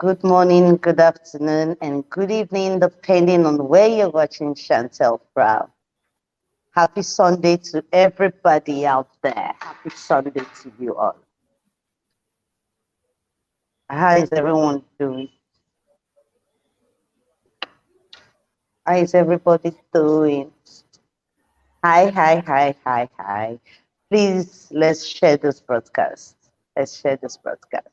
Good morning, good afternoon, and good evening, depending on where you're watching Chantel from. Happy Sunday to everybody out there. Happy Sunday to you all. How is everyone doing? How is everybody doing? Hi. Please, let's share this broadcast. Let's share this broadcast.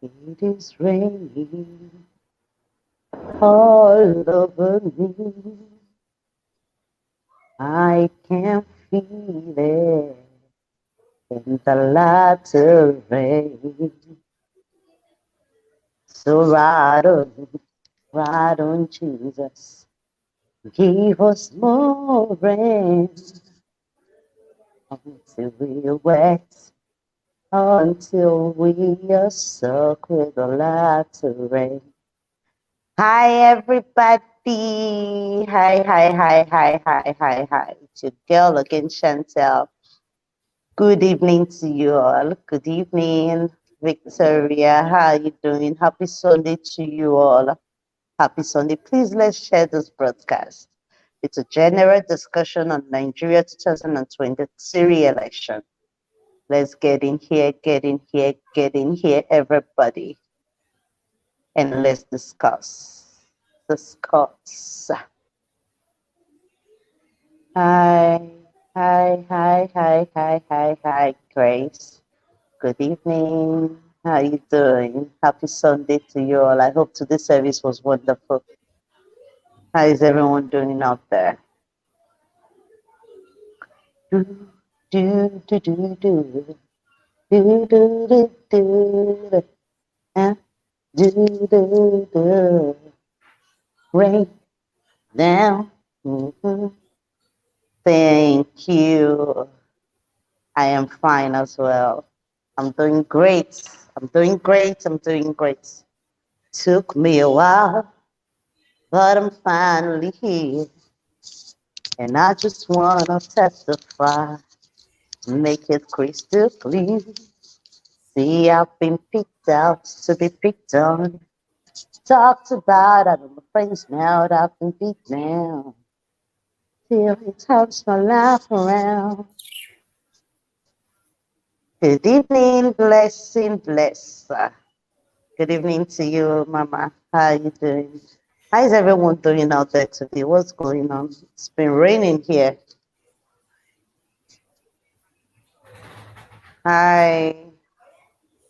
It is raining all over me. I can feel it in the latter rain. So ride on, Jesus. Give us more rain until we're wet, until we are soaked with the latter rain. Hi, everybody. Hi. It's your girl again, Chantel. Good evening to you all. Good evening, Victoria. How are you doing? Happy Sunday to you all. Happy Sunday. Please let's share this broadcast. It's a general discussion on Nigeria 2023 election. Let's get in here, everybody. And let's discuss. Hi, Grace. Good evening. How are you doing? Happy Sunday to you all. I hope today's service was wonderful. How is everyone doing out there? Rain down. Thank you. I am fine as well. I'm doing great. I'm doing great. Took me a while, but I'm finally here. And I just want to testify, make it crystal clear. See, I've been picked out to be picked on. Talked about, I know my friends now that I've been beat down. Till it turns my life around. Good evening, bless. Good evening to you, Mama. How are you doing? How is everyone doing out there today? What's going on? It's been raining here. Hi.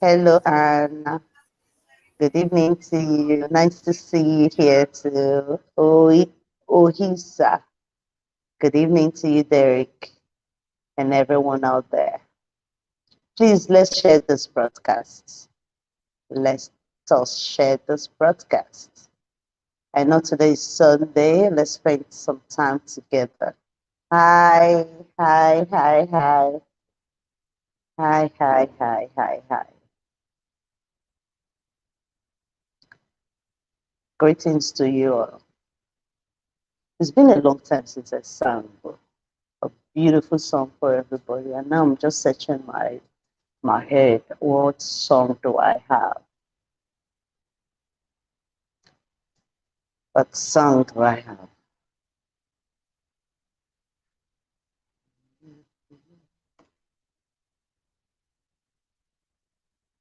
Hello, Anna. Good evening to you. Nice to see you here too. Ohisa. Good evening to you, Derek, and everyone out there. Please, let's share this broadcast. Let us share this broadcast. I know today is Sunday. Let's spend some time together. Hi. Hi. Greetings to you all. It's been a long time since I sang a beautiful song for everybody, and now I'm just searching my head. What song do I have? What song do I have?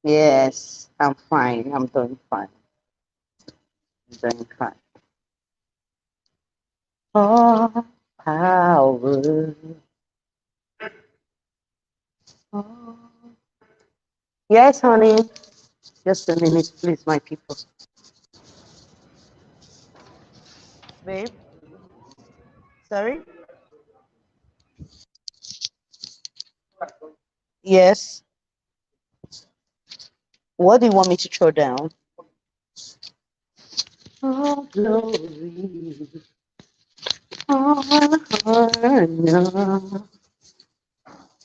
Yes, I'm fine. I'm doing fine. All power. Oh. Yes, honey. Just a minute, please, my people. Babe? Sorry? Yes. What do you want me to throw down? All glory, all honor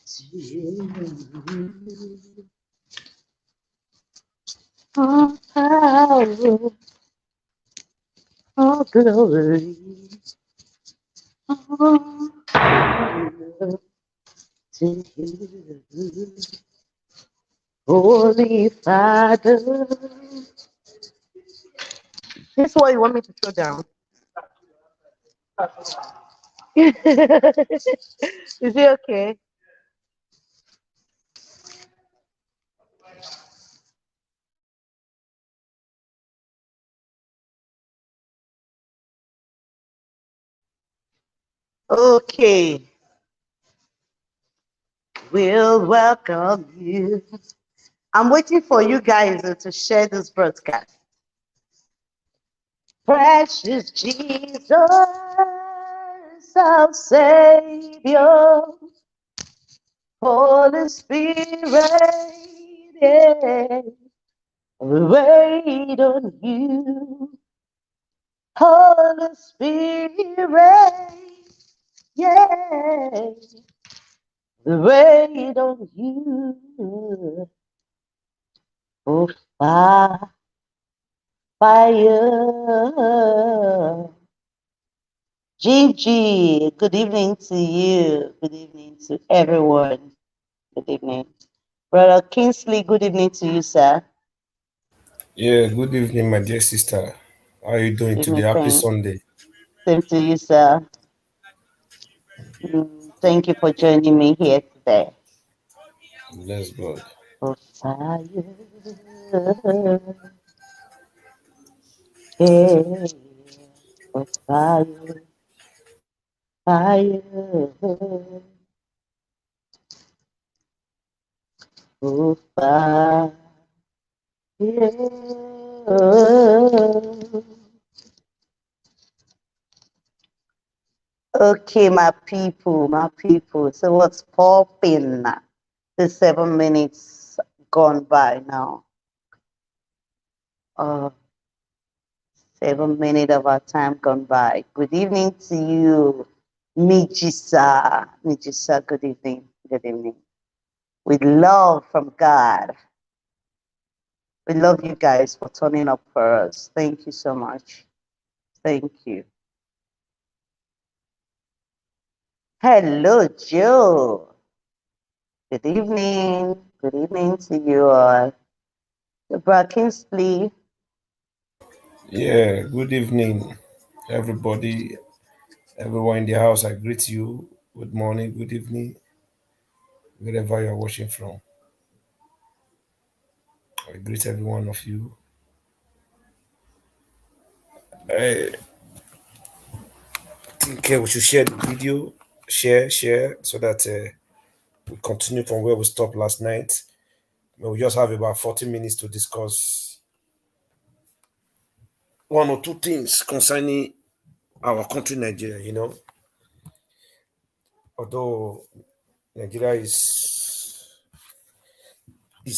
to you. All power, all glory, all honor to you. Holy Father. This is what you want me to throw down. Is it okay? Okay. We'll welcome you. I'm waiting for you guys to share this broadcast. Precious Jesus, our Savior, Holy Spirit, yeah, we wait on you. Holy Spirit, yeah, we wait on you. Oh, fire. Gigi, good evening to you. Good evening to everyone. Good evening. Brother Kingsley, good evening to you, sir. Yeah, good evening, my dear sister. How are you doing Good today? evening, Happy friend. Sunday. Same to you, sir. Thank you for joining me here today. Bless God. Oh, fire. Yeah. Oh, fire. Fire. Oh, fire. Okay, my people, my people. So what's popping? The 7 minutes gone by now. Uh, 7 minutes of our time gone by. Good evening to you, Mijisa. Mijisa, good evening. Good evening. With love from God. We love you guys for turning up for us. Thank you so much. Thank you. Hello, Joe. Good evening. Good evening to you all. Brother Kingsley. Yeah, good evening, everybody, everyone in the house. I greet you. Good morning, good evening, wherever you're watching from. I greet every one of you. I think we should share the video, share, so that we continue from where we stopped last night. We just have about 40 minutes to discuss one or two things concerning our country, Nigeria. Although Nigeria is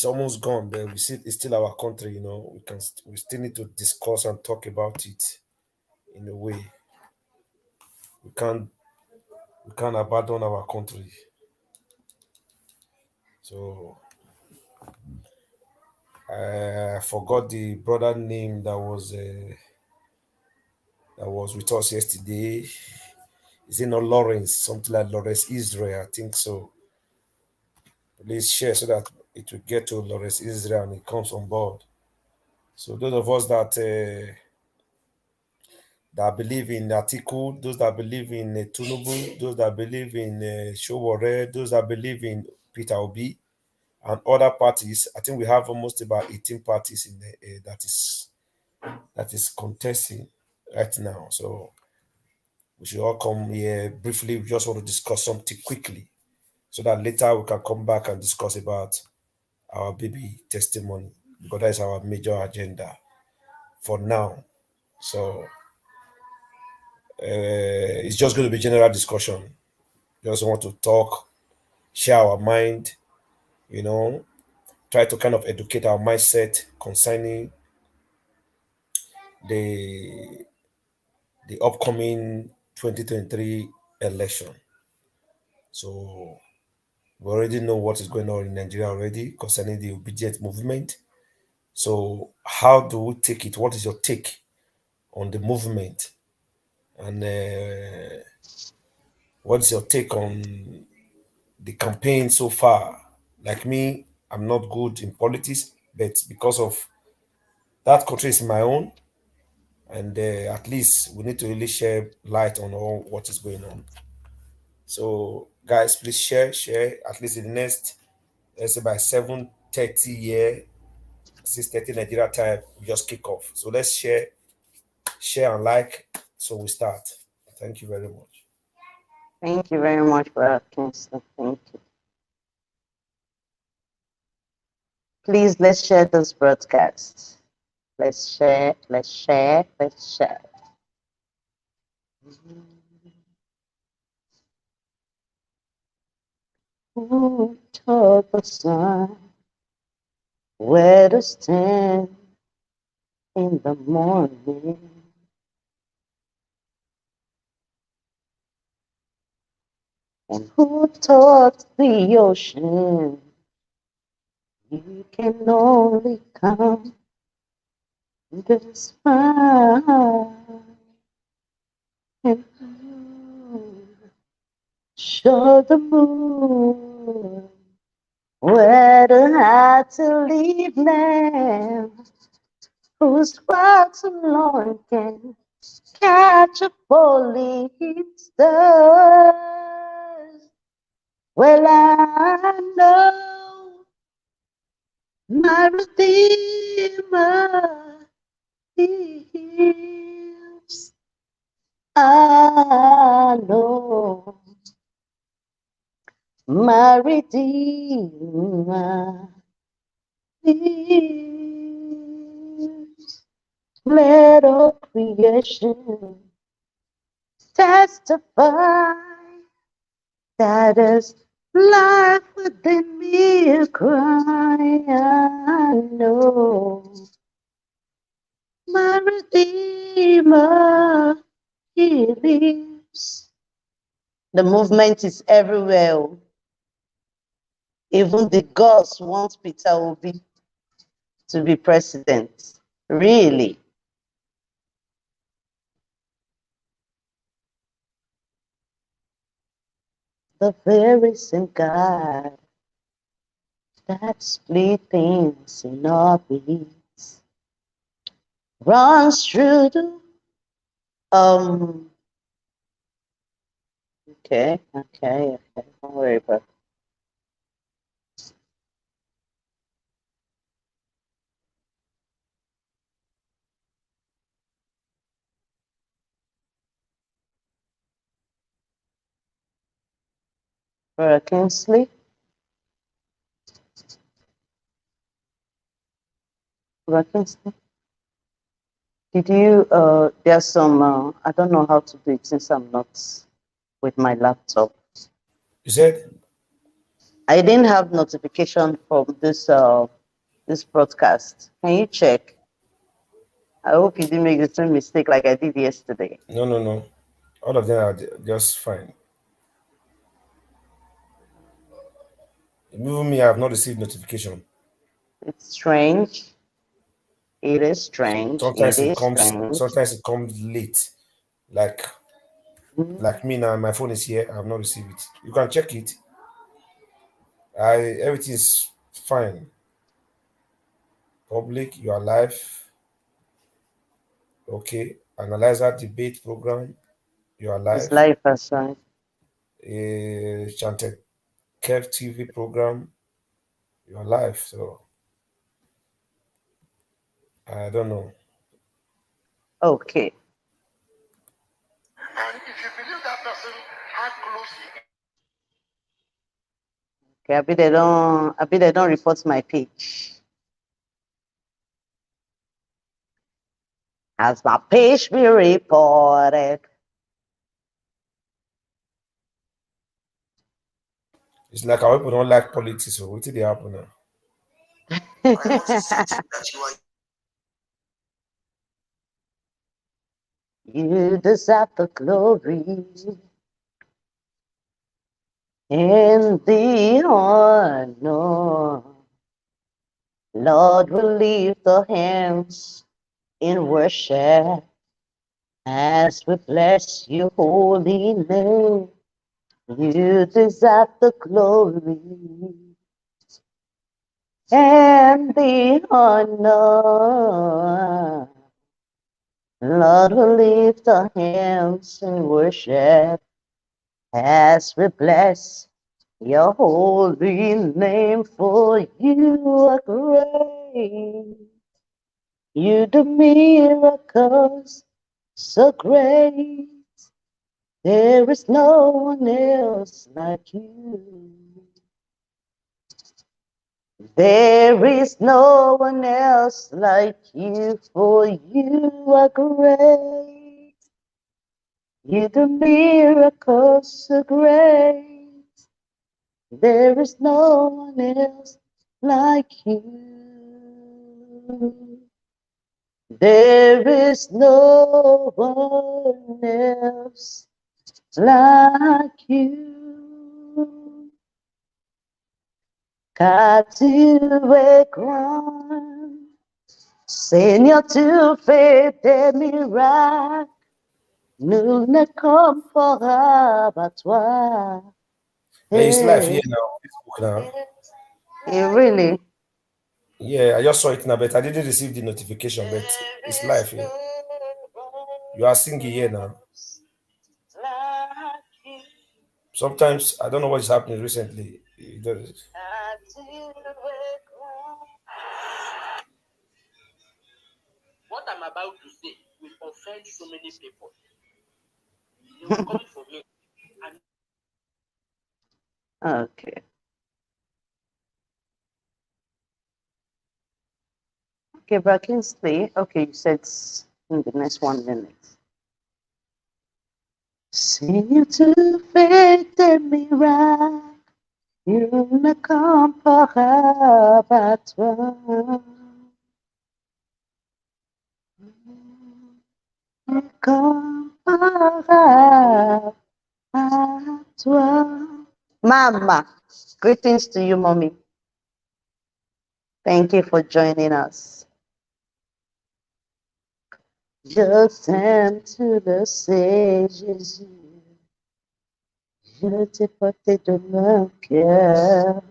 almost gone, but it's still our country. We still need to discuss and talk about it in a way. We can't we can't abandon our country. So I forgot the brother name that was with us yesterday. Is it not Lawrence? Something like Lawrence Israel, I think so. Please share so that it will get to Lawrence Israel and it comes on board. So those of us that believe in Atiku, those that believe in Tunubu, those that believe in Showore, those that believe in Peter Obi, and other parties. I think we have almost about 18 parties in that is contesting right now. So we should all come here briefly. We just want to discuss something quickly, so that later we can come back and discuss about our baby testimony, because that is our major agenda for now. So it's just going to be general discussion. Just want to talk, share our mind, you know, try to kind of educate our mindset concerning the the upcoming 2023 election. So we already know what is going on in Nigeria already concerning the obedient movement. So how do we take it? What is your take on the movement? And what's your take on the campaign so far? Like me, I'm not good in politics, but because of that country is my own, and at least we need to really share light on all what is going on. So, guys, please share at least in the next, let's say by 7:30 here, 6:30 Nigeria time, we just kick off. So let's share and like. So we start. Thank you very much. Thank you very much for asking. Thank you. Please, let's share this broadcast. Let's share, let's share, let's share. Who taught the sun where to stand in the morning? And who taught the ocean you can only come this far? And who show the moon where to hide to leave land? Whose sparks alone can catch a falling stars? Well, I know my Redeemer lives. I know my Redeemer lives. Let all creation testify that is life within me cry. I know my Redeemer, He lives. The movement is everywhere. Even the gods want Peter Obi to be president. Really? The very same God that split things in orbits runs through the okay, don't worry about it. Brother Kingsley, Brother Kingsley, did you there's some I don't know how to do it since I'm not with my laptop. You said I didn't have notification from this broadcast. Can you check? I hope you didn't make the same mistake like I did yesterday. no, no, no. All of them are just fine. Even me, I have not received notification. It's strange. It is strange. It Sometimes it is comes. strange. Sometimes it comes late. Like Mm. like me now, my phone is here. I have not received it. You can check it. Everything's fine. Public, you are live. Okay. Analyzer debate program, you are It's live. life aside. Chanted Kev TV program, you are live. So I don't know. Okay. And if you believe that person, how close Okay, I bet they don't report my page. Has my page been reported? It's like our people don't like politics. So what did they happen now? You deserve the glory and the honor. Lord, we lift our hands in worship as we bless your holy name. You deserve the glory and the honor. Lord, we lift our hands in worship as we bless your holy name, for you are great. You do miracles so great. There is no one else like you. There is no one else like you, for you are great. You do miracles so great. There is no one else like you. There is no one else like you. Katiwe kwan, Seigneur, tu fais des miracles, nous ne comparons à toi. Hey, it's live here now. Facebook now. Really? Yeah, I just saw it now, but I didn't receive the notification. But it's live here. You are singing here now. Sometimes I don't know what is happening recently. It does. What I'm about to say will offend so many people. They will come for me. Okay. Okay, but Kingsley, okay, you said in the next 1 minute. Seigneur, tu fais des miracles, il ne comparable à toi. Comparable à toi. Mama, greetings to you, mommy. Thank you for joining us. Je t'aime, tu le sais, Jésus. Je t'ai porté de mon cœur.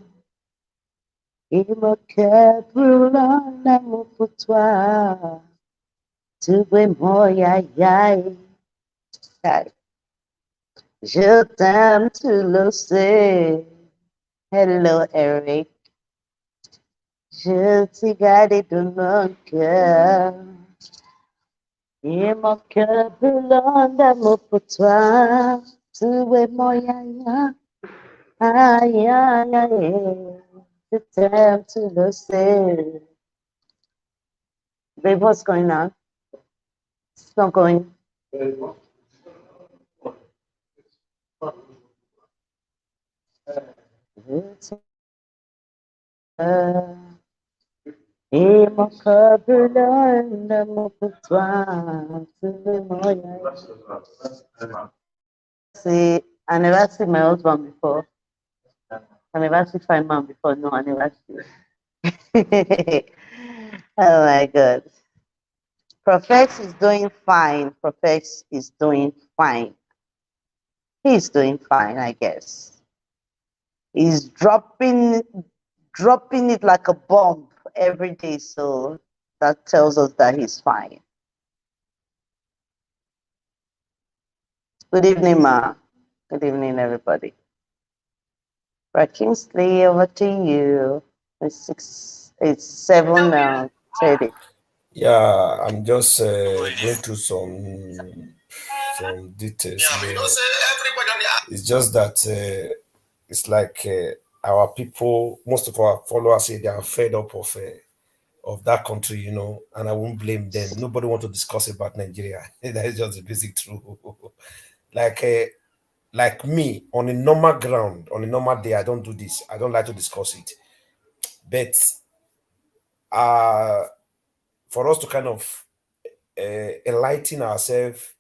Et mon cœur brûle en amour pour toi. Tu es mon aïe. Je t'aime, tu le sais. Hello, Eric. Je t'ai gardé de mon cœur. Et mon cœur brûle en amour pour toi. Tu es mon aïe. Aïe, aïe, aïe. Je t'aime, tu le sais. Babe, what's going on? It's not going. Et mon cœur brûle un amour pour toi. See, I never seen my husband before. I never seen my mom before. No, I never seen. Oh my God. Prophet is doing fine. Prophet is doing fine. He's doing fine, I guess. He's dropping it like a bomb every day, so that tells us that he's fine. Good evening, Ma. Good evening, everybody. Right, Kingsley, over to you. It's 7:30. Yeah, I'm just going through some details here. It's just that it's like our people, most of our followers say they are fed up of that country, you know, and I won't blame them. Nobody want to discuss about Nigeria. That is just the basic truth. Like me, on a normal ground, on a normal day, I don't do this. I don't like to discuss it. But for us to kind of enlighten ourselves,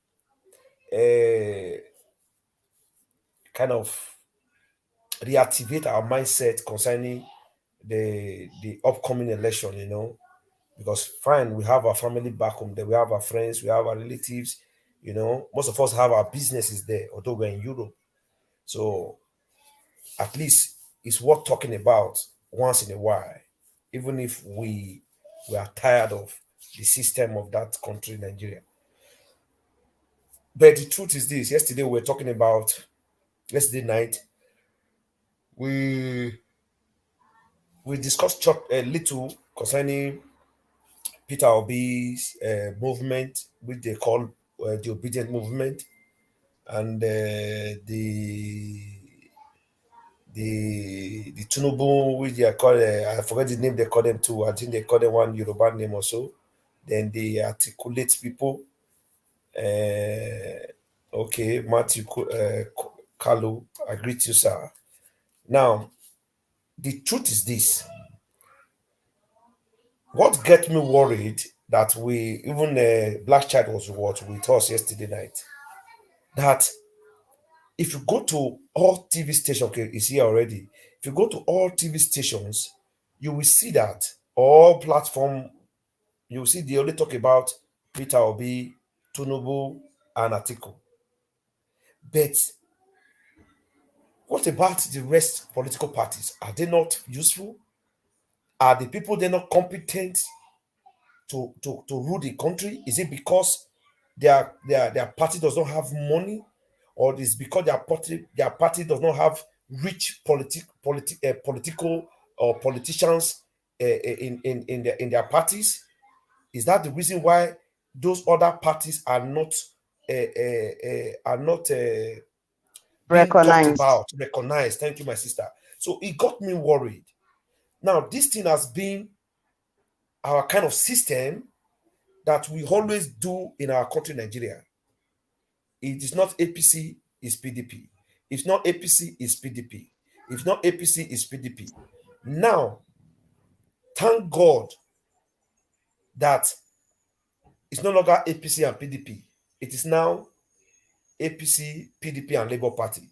kind of reactivate our mindset concerning the upcoming election, you know, because fine, we have our family back home there, we have our friends, we have our relatives, you know, most of us have our businesses there, although we're in Europe. So at least it's worth talking about once in a while, even if we are tired of the system of that country, Nigeria. But the truth is this: yesterday we were talking about yesterday night. We we discussed a little concerning Peter Obi's movement, which they call the obedient movement, and the Tunubu, which they are called, I forget the name they call them too. I think they call them one Yoruba name or so. Then they articulate people. Okay, Matthew Kalu, I greet you, sir. Now, the truth is this: what get me worried that we even Black Child was what with us yesterday night. That if you go to all TV stations, okay, it's here already. If you go to all TV stations, you will see that all platform, you will see they only talk about Peter Obi, Tunubu, and Atiku. But what about the rest political parties? Are they not useful? Are the people they not competent to rule the country? Is it because their party does not have money, or is because their party does not have rich political or politicians in their parties? Is that the reason why those other parties are not being talked Recognized. about, recognized? Thank you, my sister. So it got me worried. Now, this thing has been our kind of system that we always do in our country, Nigeria. It is not APC, it's PDP. If not APC, it's PDP. If not APC, it's PDP. Now, thank God that it's no longer APC and PDP. It is now APC, PDP, and Labour Party.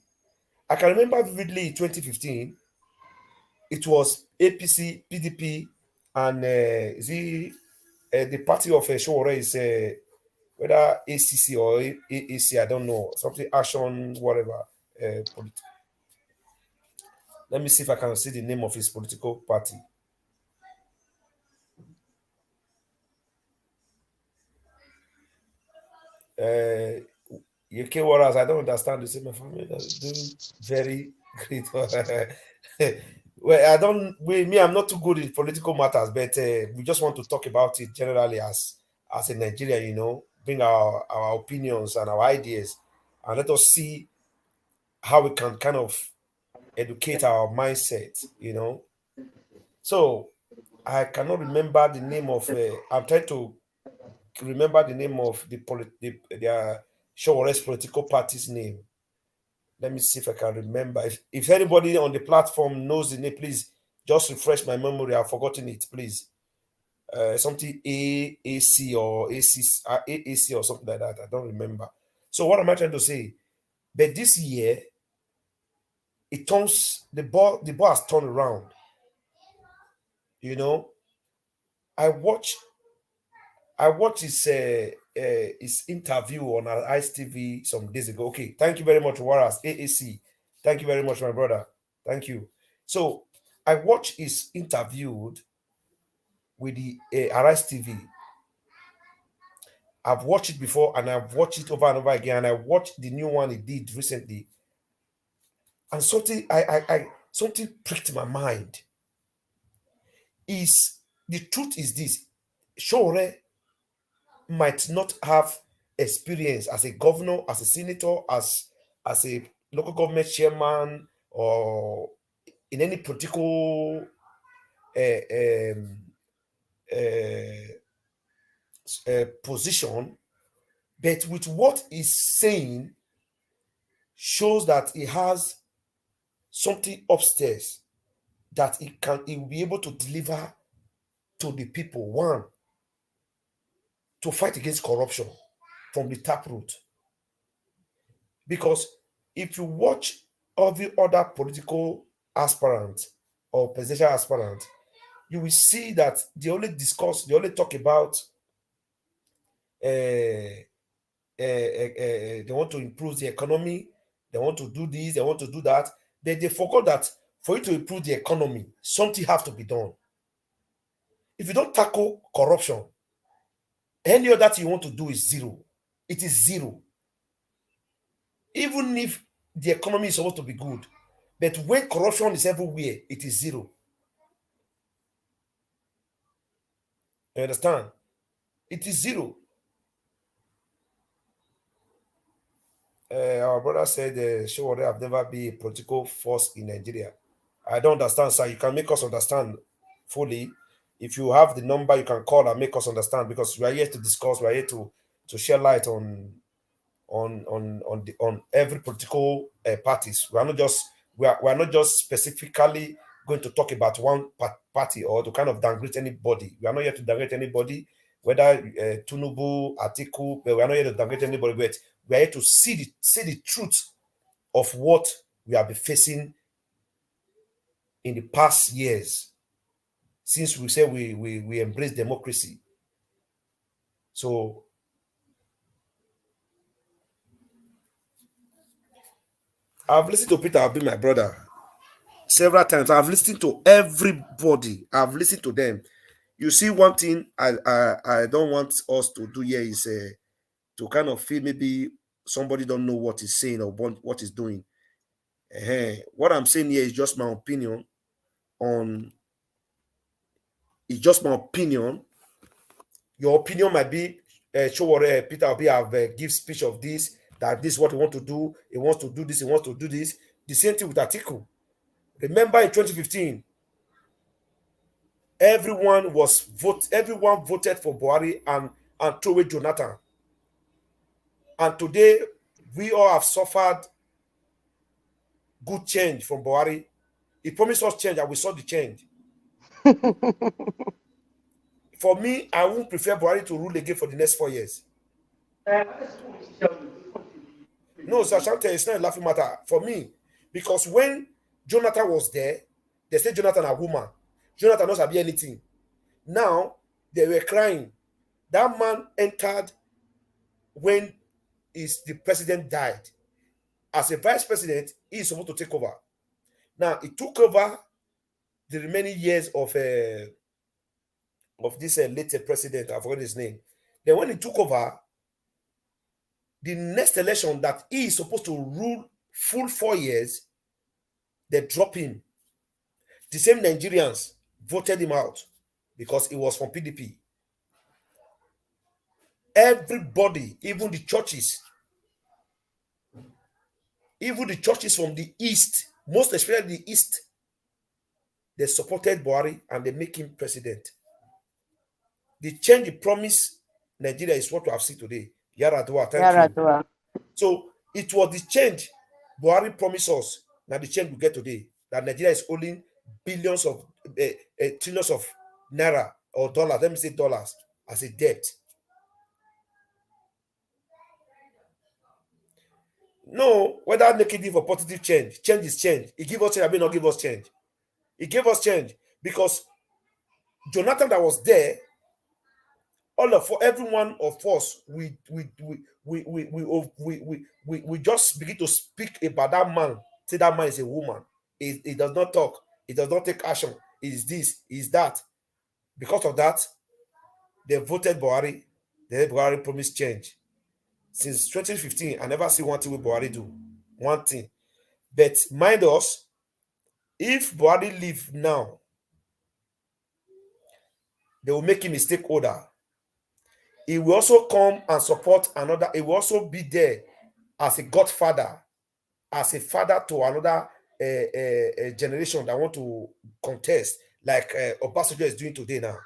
I can remember vividly in 2015, it was APC, PDP, and the party of Showore is whether ACC or AAC, I don't know, something action, whatever. Let me see if I can see the name of his political party. UK Warriors, I don't understand the same family that's doing very great. Well, I don't. Me, I'm not too good in political matters, but we just want to talk about it generally as a Nigerian, bring our opinions and our ideas, and let us see how we can kind of educate our mindset. So I cannot remember the name of. I'm trying to remember the name of their Showore's political party's name. Let me see if I can remember. If anybody on the platform knows the name, please just refresh my memory. I've forgotten it, please. Something AAC or AAC or something like that. I don't remember. So what am I trying to say? But this year, it turns the ball has turned around. You know, I watch I watched his interview on Ice TV some days ago. Okay, thank you very much, Waras AAC. Thank you very much, my brother. Thank you. So I watched his interview with the Arise TV. I've watched it before and I've watched it over and over again. And I watched the new one he did recently. And something pricked my mind. Is the truth is this: Shore might not have experience as a governor, as a senator, as a local government chairman, or in any political um, position, but with what he's saying shows that he has something upstairs that he will be able to deliver to the people. One, to fight against corruption from the taproot. Because if you watch every other political aspirant or presidential aspirant, you will see that they only talk about they want to improve the economy, they want to do this, they want to do that. They forgot that for you to improve the economy, something have to be done. If you don't tackle corruption, any other thing you want to do is zero. It is zero. Even if the economy is supposed to be good, but when corruption is everywhere, it is zero. You understand? It is zero. Our brother said, sure, have never been a political force in Nigeria. I don't understand, sir. You can make us understand fully. If you have the number, you can call and make us understand, because we are here to discuss, we are here to share light on every political parties. We are not just specifically going to talk about one party or to kind of downgrade anybody. We are not here to downgrade anybody, whether Tunubu, Atiku. We are not here to downgrade anybody, but we are here to see the truth of what we have been facing in the past years since we say we embrace democracy. So I've listened to Peter Obi, my brother, several times. I've listened to everybody. I've listened to them. You see, one thing I don't want us to do here is to kind of feel maybe somebody don't know what he's saying or what he's doing. What I'm saying here is just my opinion on. It's just my opinion. Your opinion might be, show what Peter Obi have give speech of this, that this is what he want to do. He wants to do this. He wants to do this. The same thing with Atiku. Remember in 2015, everyone voted for Buhari and threw away Jonathan. And today, we all have suffered good change from Buhari. He promised us change, and we saw the change. For me, I won't prefer Buhari to rule again for the next 4 years. No, Sir Shante, it's not a laughing matter for me. Because when Jonathan was there, they said Jonathan a woman. Jonathan doesn't be anything. Now, they were crying. That man entered when the president died. As a vice president, he is supposed to take over. Now, he took over the remaining years of this late president. I forgot his name. Then when he took over, the next election that he is supposed to rule full 4 years, they drop him. The same Nigerians voted him out because he was from PDP. Everybody, even the churches from the East, most especially the East, they supported Buhari and they make him president. The change, the promise Nigeria is what we have seen today. Yaradua, thank you. So it was the change Buhari promised us. Now the change we get today, that Nigeria is owing billions of trillions of naira or dollars. Let me say dollars as a debt. No, whether negative or positive change is change. He give us change, I mean not give us change. He gave us change because Jonathan that was there, every one of us, we just begin to speak about that man. Say that man is a woman. He does not talk. He does not take action. He is this. He is that. Because of that, they voted Buhari. Buhari promised change. Since 2015, I never see one thing with Buhari do. One thing. But mind us, if Buhari leave now, they will make him a stakeholder. He will also come and support another. He will also be there as a godfather, as a father to another generation that want to contest, like Obasanjo is doing today now.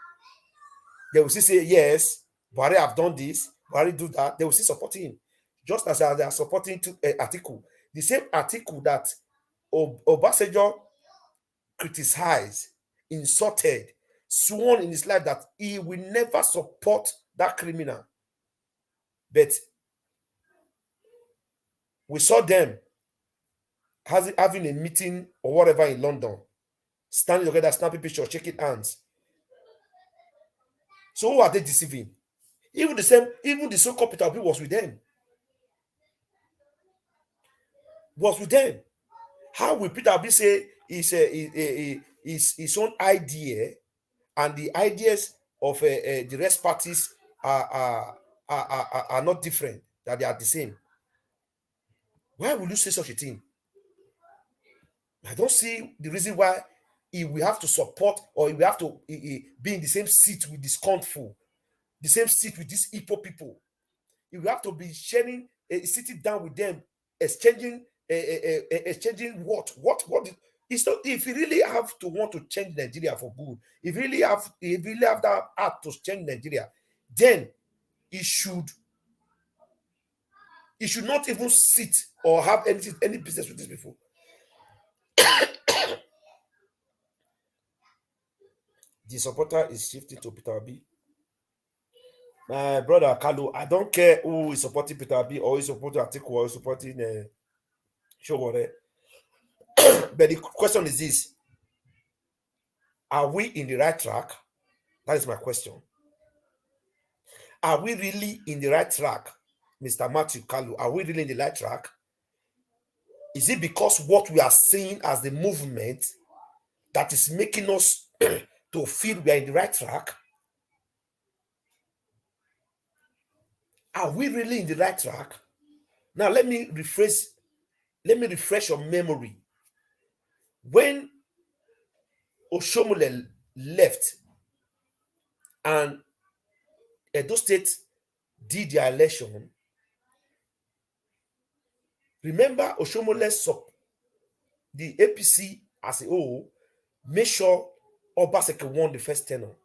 They will still say, yes, Buhari have done this, Buhari do that. They will still support him. Just as they are supporting Atiku. The same Atiku that Obasanjo criticized, insulted, sworn in his life that he will never support that criminal. But we saw them having a meeting or whatever in London, standing together, snapping pictures, shaking hands. So who are they deceiving? Even the so-called Peter Obi was with them. How will Peter Obi say his own idea and the ideas of the rest parties are not different, that they are the same. Why will you say such a thing? I don't see the reason why if we have to support or if we have to be in the same seat with this country, the same seat with these Igbo people. If we have to be sharing, sitting down with them, exchanging, what? It's not. If you really have to want to change Nigeria for good, if you really have that heart to change Nigeria, then it should not even sit or have any business with these people. The supporter is shifting to Peter Obi. My brother Kalu, I don't care who is supporting Peter Obi or is supporting Atiku or is supporting Showore. But the question is this: are we in the right track? That is my question. Are we really in the right track, Mr. Matthew Kalu? Are we really in the right track? Is it because what we are seeing as the movement that is making us to feel we are in the right track? Are we really in the right track? Now let me refresh your memory. When Oshomole left and Edo State did their election, remember Oshomole, the APC as a whole, made sure Obaseki won the first tenure.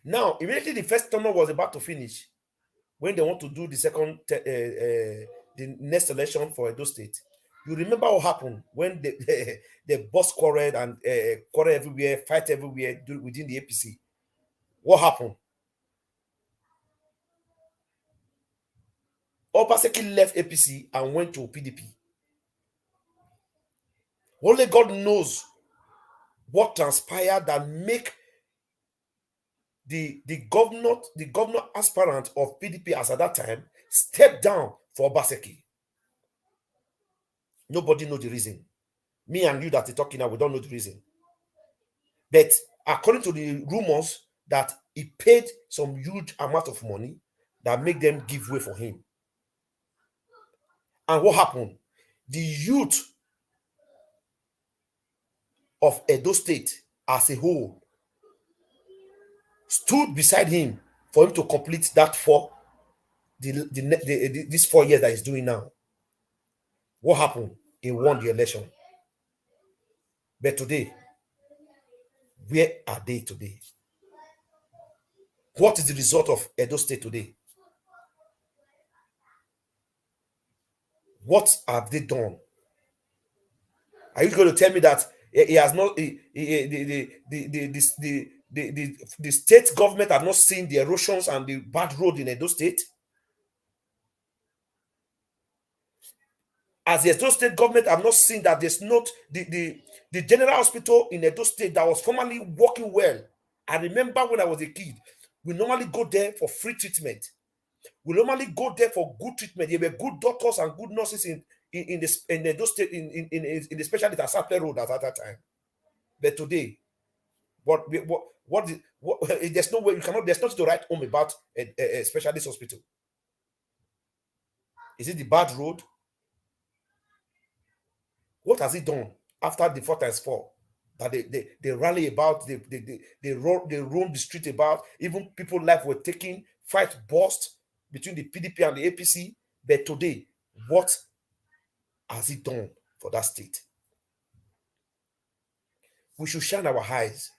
Now, immediately the first tenure was about to finish, when they want to do the second, the next election for Edo State, you remember what happened when the boss quarreled and quarrel everywhere, fight everywhere within the APC. What happened? Obaseki left APC and went to PDP. Only God knows what transpired that make the governor aspirant of PDP as at that time step down for Obaseki. Nobody knows the reason. Me and you that are talking now, we don't know the reason. But according to the rumors, that he paid some huge amount of money that make them give way for him. And what happened? The youth of Edo State as a whole stood beside him for him to complete that these 4 years that he's doing now. What happened? He won the election. But today, where are they today? What is the result of Edo State today? What have they done? Are you going to tell me that he has not the state government have not seen the erosions and the bad road in Edo State? As the Edo State government have not seen that there's not the general hospital in Edo State that was formerly working well. I remember when I was a kid, we normally go there for free treatment. We normally go there for good treatment. There were good doctors and good nurses in Edo State, in the specialty at Saple Road at that time. But today, there's no way you cannot. There's nothing to write home about a specialist hospital. Is it the bad road? What has it done after the 4x4 that they rally about? They roam the street about. Even people's life were taken. Fight burst between the PDP and the APC. But today, what has it done for that state? We should shine our eyes.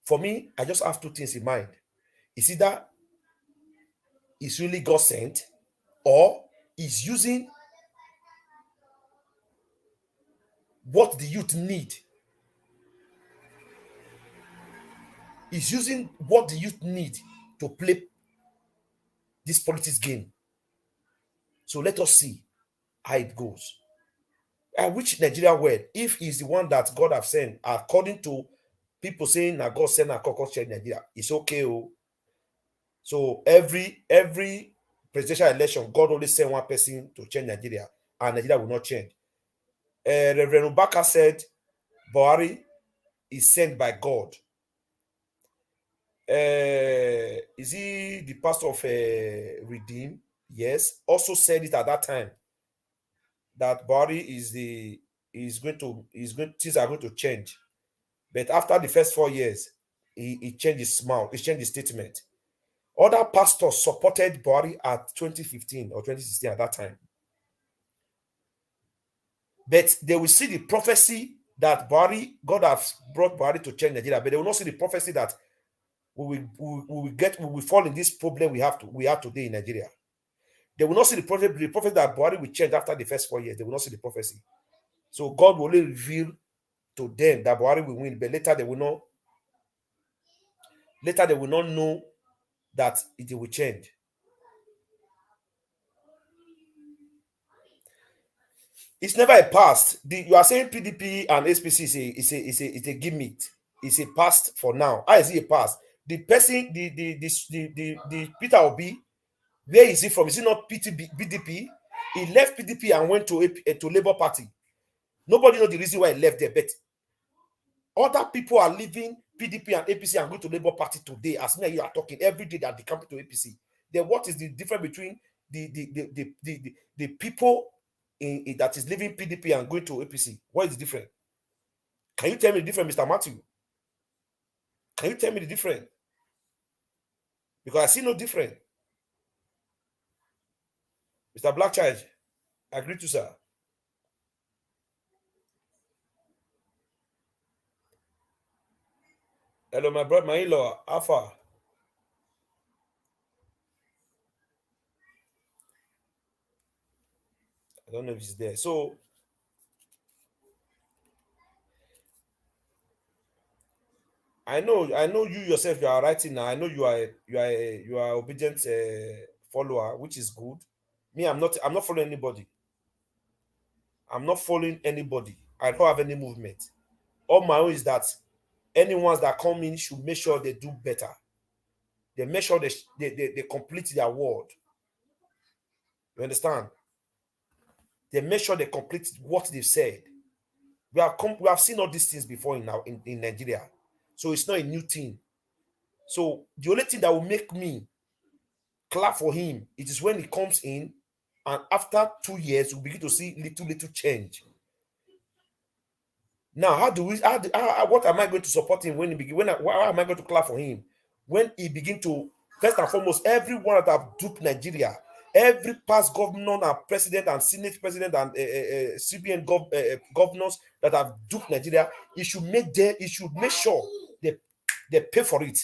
For me, I just have two things in mind. It's either it's really God sent, or is using what the youth need. Is using what the youth need to play this politics game. So let us see how it goes. I wish Nigeria well, if he's the one that God have sent, according to people saying that God sent a caucus change Nigeria, it's okay. So every presidential election, God only send one person to change Nigeria, and Nigeria will not change. Reverend Ubaka said Buhari is sent by God. Is he the pastor of Redeem? Yes. Also said it at that time that Buhari is going to things are going to change. But after the first 4 years, he changed his mouth, he changed his statement. Other pastors supported Buhari at 2015 or 2016 at that time. But they will see the prophecy that God has brought Buhari to change Nigeria, but they will not see the prophecy that we will fall in this problem we have today in Nigeria. They will not see the prophecy that Buhari will change after the first 4 years. They will not see the prophecy. So God will only reveal to them that Buhari will win, but later they will not know that it will change. It's never a past. You are saying PDP and SPC is a gimmick. It's a past for now. How is it a past? The person, the Peter Obi, where is he from? Is he not PDP? He left PDP and went to Labour Party. Nobody knows the reason why he left there, but other people are leaving PDP and APC and going to Labour Party today. As me and you are talking every day that they come to APC. Then what is the difference between the people that is leaving PDP and going to APC? What is the difference? Can you tell me the difference, Mr. Matthew? Can you tell me the difference? Because I see no difference. Mr. Blackchild, I agree to sir. Hello, my brother, my in-law, Alpha. I don't know if he's there. So I know you yourself. You are writing now. I know you are obedient follower, which is good. Me, I'm not following anybody. I'm not following anybody. I don't have any movement. All my own is that anyone that come in should make sure they do better. They make sure they complete their word. You understand? They make sure they complete what they've said. We have seen all these things before in Nigeria. So it's not a new thing. So the only thing that will make me clap for him, it is when he comes in, and after 2 years, we begin to see little change. Now, what am I going to support him when he begin? How am I going to clap for him when he begin to, first and foremost, everyone that have duped Nigeria, every past governor and president and senate president and CBN governors that have duped Nigeria, he should make sure they pay for it.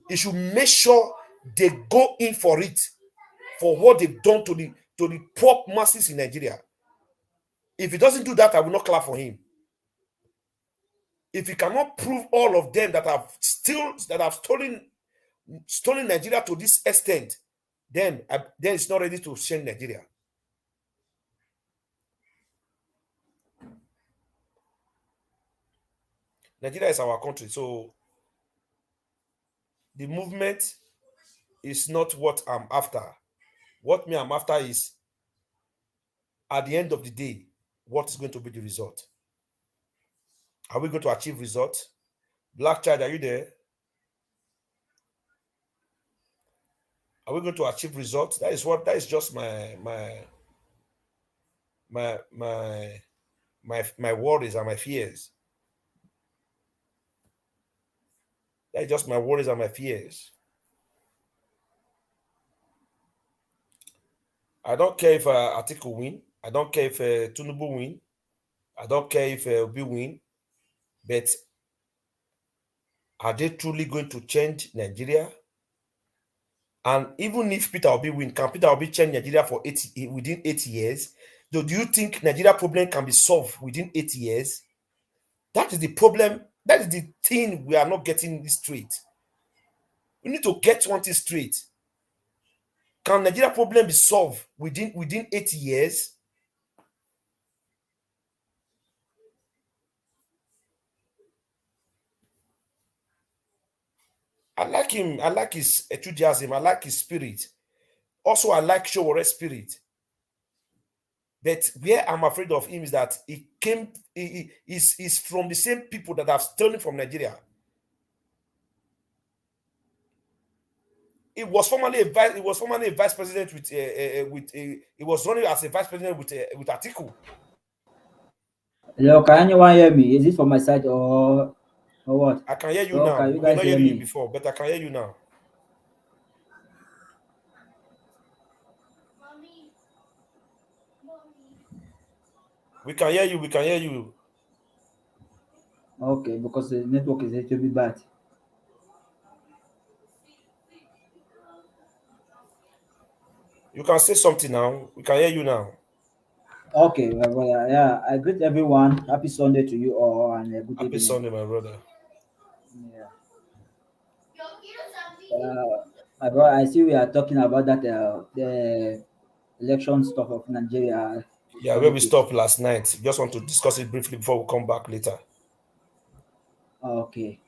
He should make sure they go in for it, for what they've done to the poor masses in Nigeria. If he doesn't do that, I will not clap for him. If he cannot prove all of them that have stolen Nigeria to this extent, then it's not ready to change Nigeria. Nigeria is our country, so the movement is not what I'm after. What I'm after is, at the end of the day, what is going to be the result? Are we going to achieve results? Black Child, are you there? Are we going to achieve results? That is just my worries and my fears. That is just my worries and my fears. I don't care if Atiku win. I don't care if Tinubu win. I don't care if Obi win. But are they truly going to change Nigeria? And even if Peter Obi win, can Peter Obi change Nigeria within 8 years? So do you think Nigeria problem can be solved within 8 years? That is the problem. That is the thing we are not getting this straight. We need to get one thing straight. Can Nigeria problem be solved within 8 years? I like him. I like his enthusiasm. I like his spirit. Also, I like Showore's spirit. But where I'm afraid of him is that he's from the same people that have stolen from Nigeria. He was formerly a vice president he was running as a vice president with Atiku. Hello, can anyone hear me? Is it from my side or what? I can hear you Hello, now. can you We were guys not hear hearing you me? before, but I can hear you now. We can hear you. We can hear you. Okay, because the network is a little bit bad. You can say something now. We can hear you now. Okay, well, yeah, I greet everyone. Happy Sunday to you all, and a good Happy evening. Sunday, my brother. Yeah. My brother, I see we are talking about that the election stuff of Nigeria, Yeah, where we politics. stopped last night. Just want to discuss it briefly before we come back later. Okay.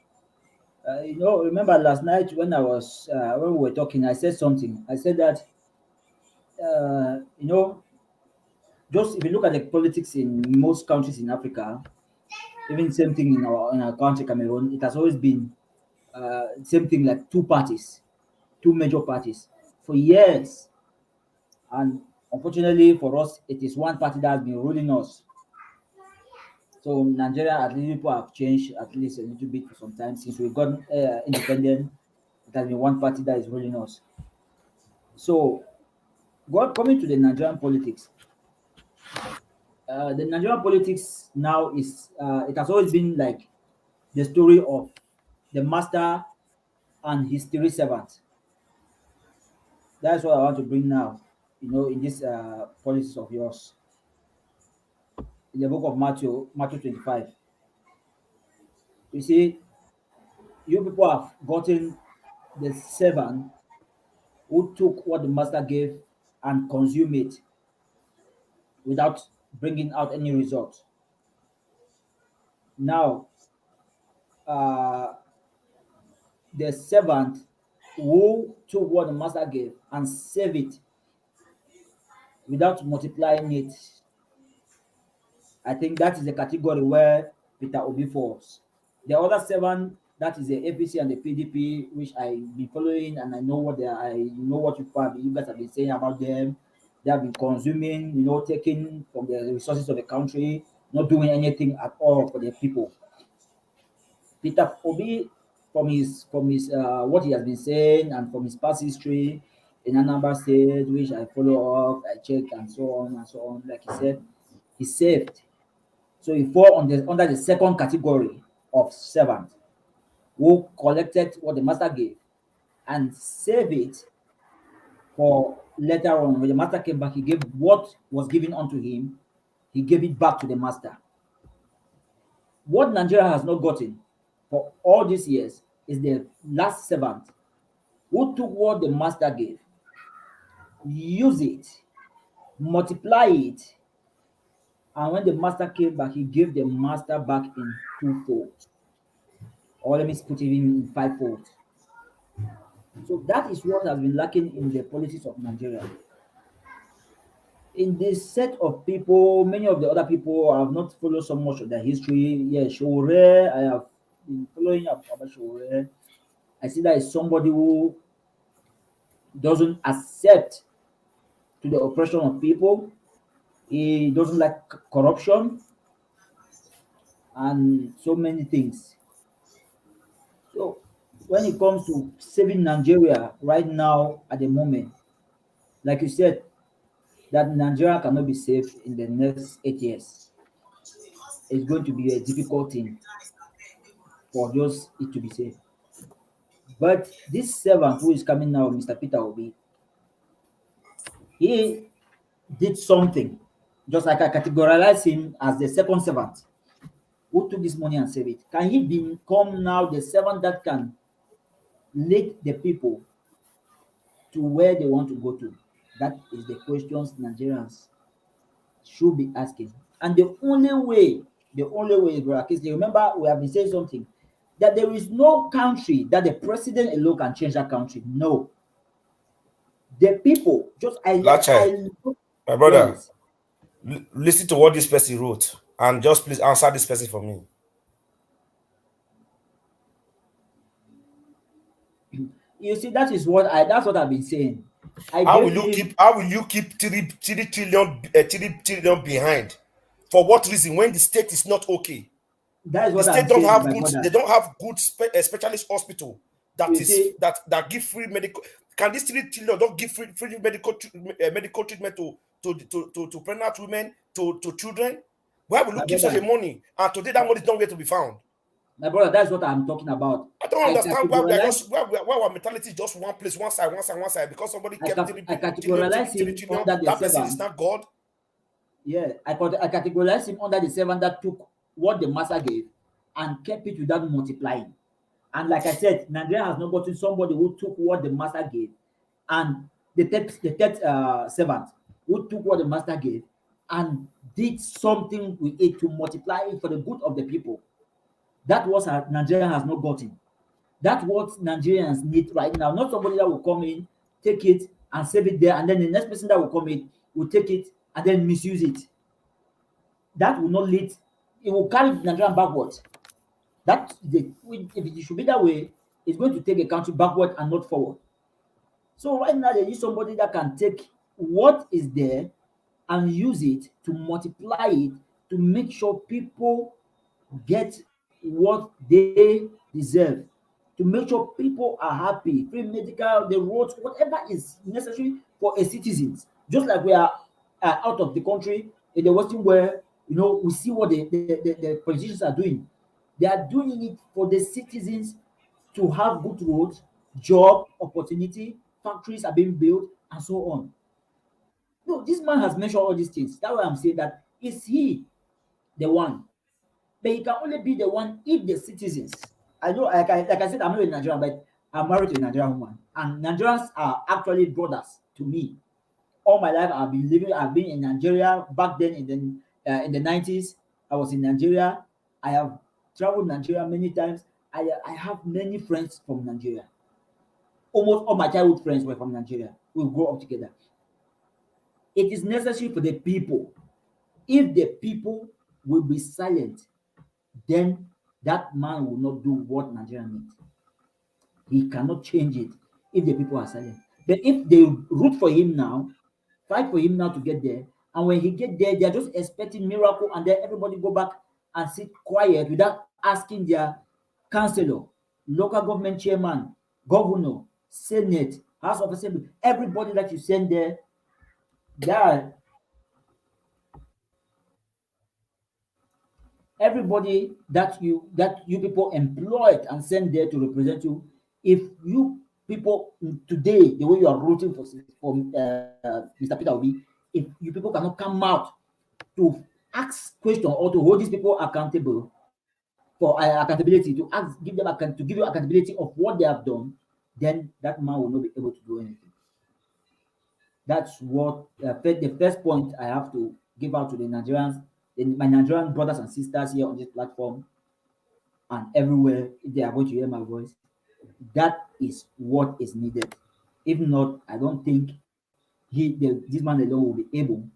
Remember last night when I was when we were talking, I said something. I said that uh, you know, just if you look at the politics in most countries in Africa, even same thing in our country, Cameroon, it has always been same thing like two parties, two major parties for years. And unfortunately for us, it is one party that has been ruling us. So Nigeria, at least people have changed at least a little bit for some time since we got independent. It has been one party that is ruling us. So, coming to the Nigerian politics, the Nigerian politics now is it has always been like the story of the master and his three servants. That's what I want to bring now. In this politics of yours, in the book of Matthew 25. You see, you people have gotten the servant who took what the master gave and consumed it without bringing out any result. Now, uh, the servant who took what the master gave and saved it without multiplying it, I think that is the category where Peter Obi falls. The other seven, that is the APC and the PDP, which I've been following, and I know what you guys have been saying about them. They have been consuming, taking from the resources of the country, not doing anything at all for the people. Peter Obi, from his what he has been saying and from his past history in Anambra State, which I follow up, I check and so on and so on. Like he said, he's saved. So he fall under the second category of servant who collected what the master gave and saved it for later on. When the master came back, he gave what was given unto him, he gave it back to the master. What Nigeria has not gotten for all these years is the last servant who took what the master gave, use it, multiply it, and when the master came back, he gave the master back in twofold. Or let me put it in fivefold. So that is what has been lacking in the politics of Nigeria. In this set of people, many of the other people I have not followed so much of their history. Yeah, Shore, I have been following up about Shore. I see that is somebody who doesn't accept to the oppression of people. He doesn't like corruption and so many things. So when it comes to saving Nigeria right now at the moment, like you said, that Nigeria cannot be saved in the next 8 years. It's going to be a difficult thing for just it to be saved. But this servant who is coming now, Mr. Peter Obi, he did something. Just like I categorize him as the second servant who took this money and saved it. Can he become now the servant that can lead the people to where they want to go to? That is the questions Nigerians should be asking. And the only way, Brother Kisley, remember we have been saying something that there is no country that the president alone can change that country. No, the people. Just Lachai, I my brother, yes. Listen to what this person wrote, and just please answer this person for me. You see, that is what I that's what I've been saying. I How gave will you him keep? How will you keep 3 trillion behind? For what reason? When the state is not okay, that is the what state I'm don't saying, have my good. They brother. don't have good specialist hospital that You is see, that give free medical. Can this 3 trillion don't give free medical treatment to pregnant women, to children? Where will you my keep such a brother, money? And today that money is nowhere to be found. my brother, that's what I'm talking about. I don't I understand why we are categorize just why our mentality is just one place, one side, one side, one side. Because somebody kept I categorize three him trillion, under the that person is servant. not God. Yeah, I categorize him under the servant that took what the master gave and kept it without multiplying. And like I said, Nigeria has not gotten somebody who took what the master gave, and the third servant who took what the master gave and did something with it to multiply it for the good of the people. That was Nigeria has not gotten. That's what Nigerians need right now. Not somebody that will come in, take it and save it there, and then the next person that will come in will take it and then misuse it. That will not lead. It will carry Nigeria backwards. If it should be that way, it's going to take a country backward and not forward. So right now they need somebody that can take what is there and use it to multiply it to make sure people get what they deserve, to make sure people are happy, free medical, the roads, whatever is necessary for a citizens. Just like we are out of the country in the Western world, we see what the politicians are doing. They are doing it for the citizens to have good roads, job opportunity, factories are being built, and so on. No, this man has mentioned all these things. That's why I'm saying that is he the one? But he can only be the one if the citizens. I know, like I said, I'm not a Nigerian, but I'm married to a Nigerian woman, and Nigerians are actually brothers to me. All my life, I've been in Nigeria. Back then, in the 90s, I was in Nigeria. I have traveled Nigeria many times. I have many friends from Nigeria. Almost all my childhood friends were from Nigeria. We grew up together. It is necessary for the people. If the people will be silent, then that man will not do what Nigeria needs. He cannot change it if the people are silent. But if they root for him now, fight for him now to get there, and when he get there, they're just expecting miracle, and then everybody go back and sit quiet without asking their councillor, local government chairman, governor, senate, house of assembly, everybody that you send there, that everybody that you people employed and sent there to represent you. If you people today, the way you are rooting for Mr. Peter Obi, if you people cannot come out to ask question or to hold these people accountable for accountability, to give you accountability of what they have done, then that man will not be able to do anything. That's what the first point I have to give out to the Nigerians, my Nigerian brothers and sisters here on this platform and everywhere, if they are going to hear my voice. That is what is needed. If not, I don't think this man alone will be able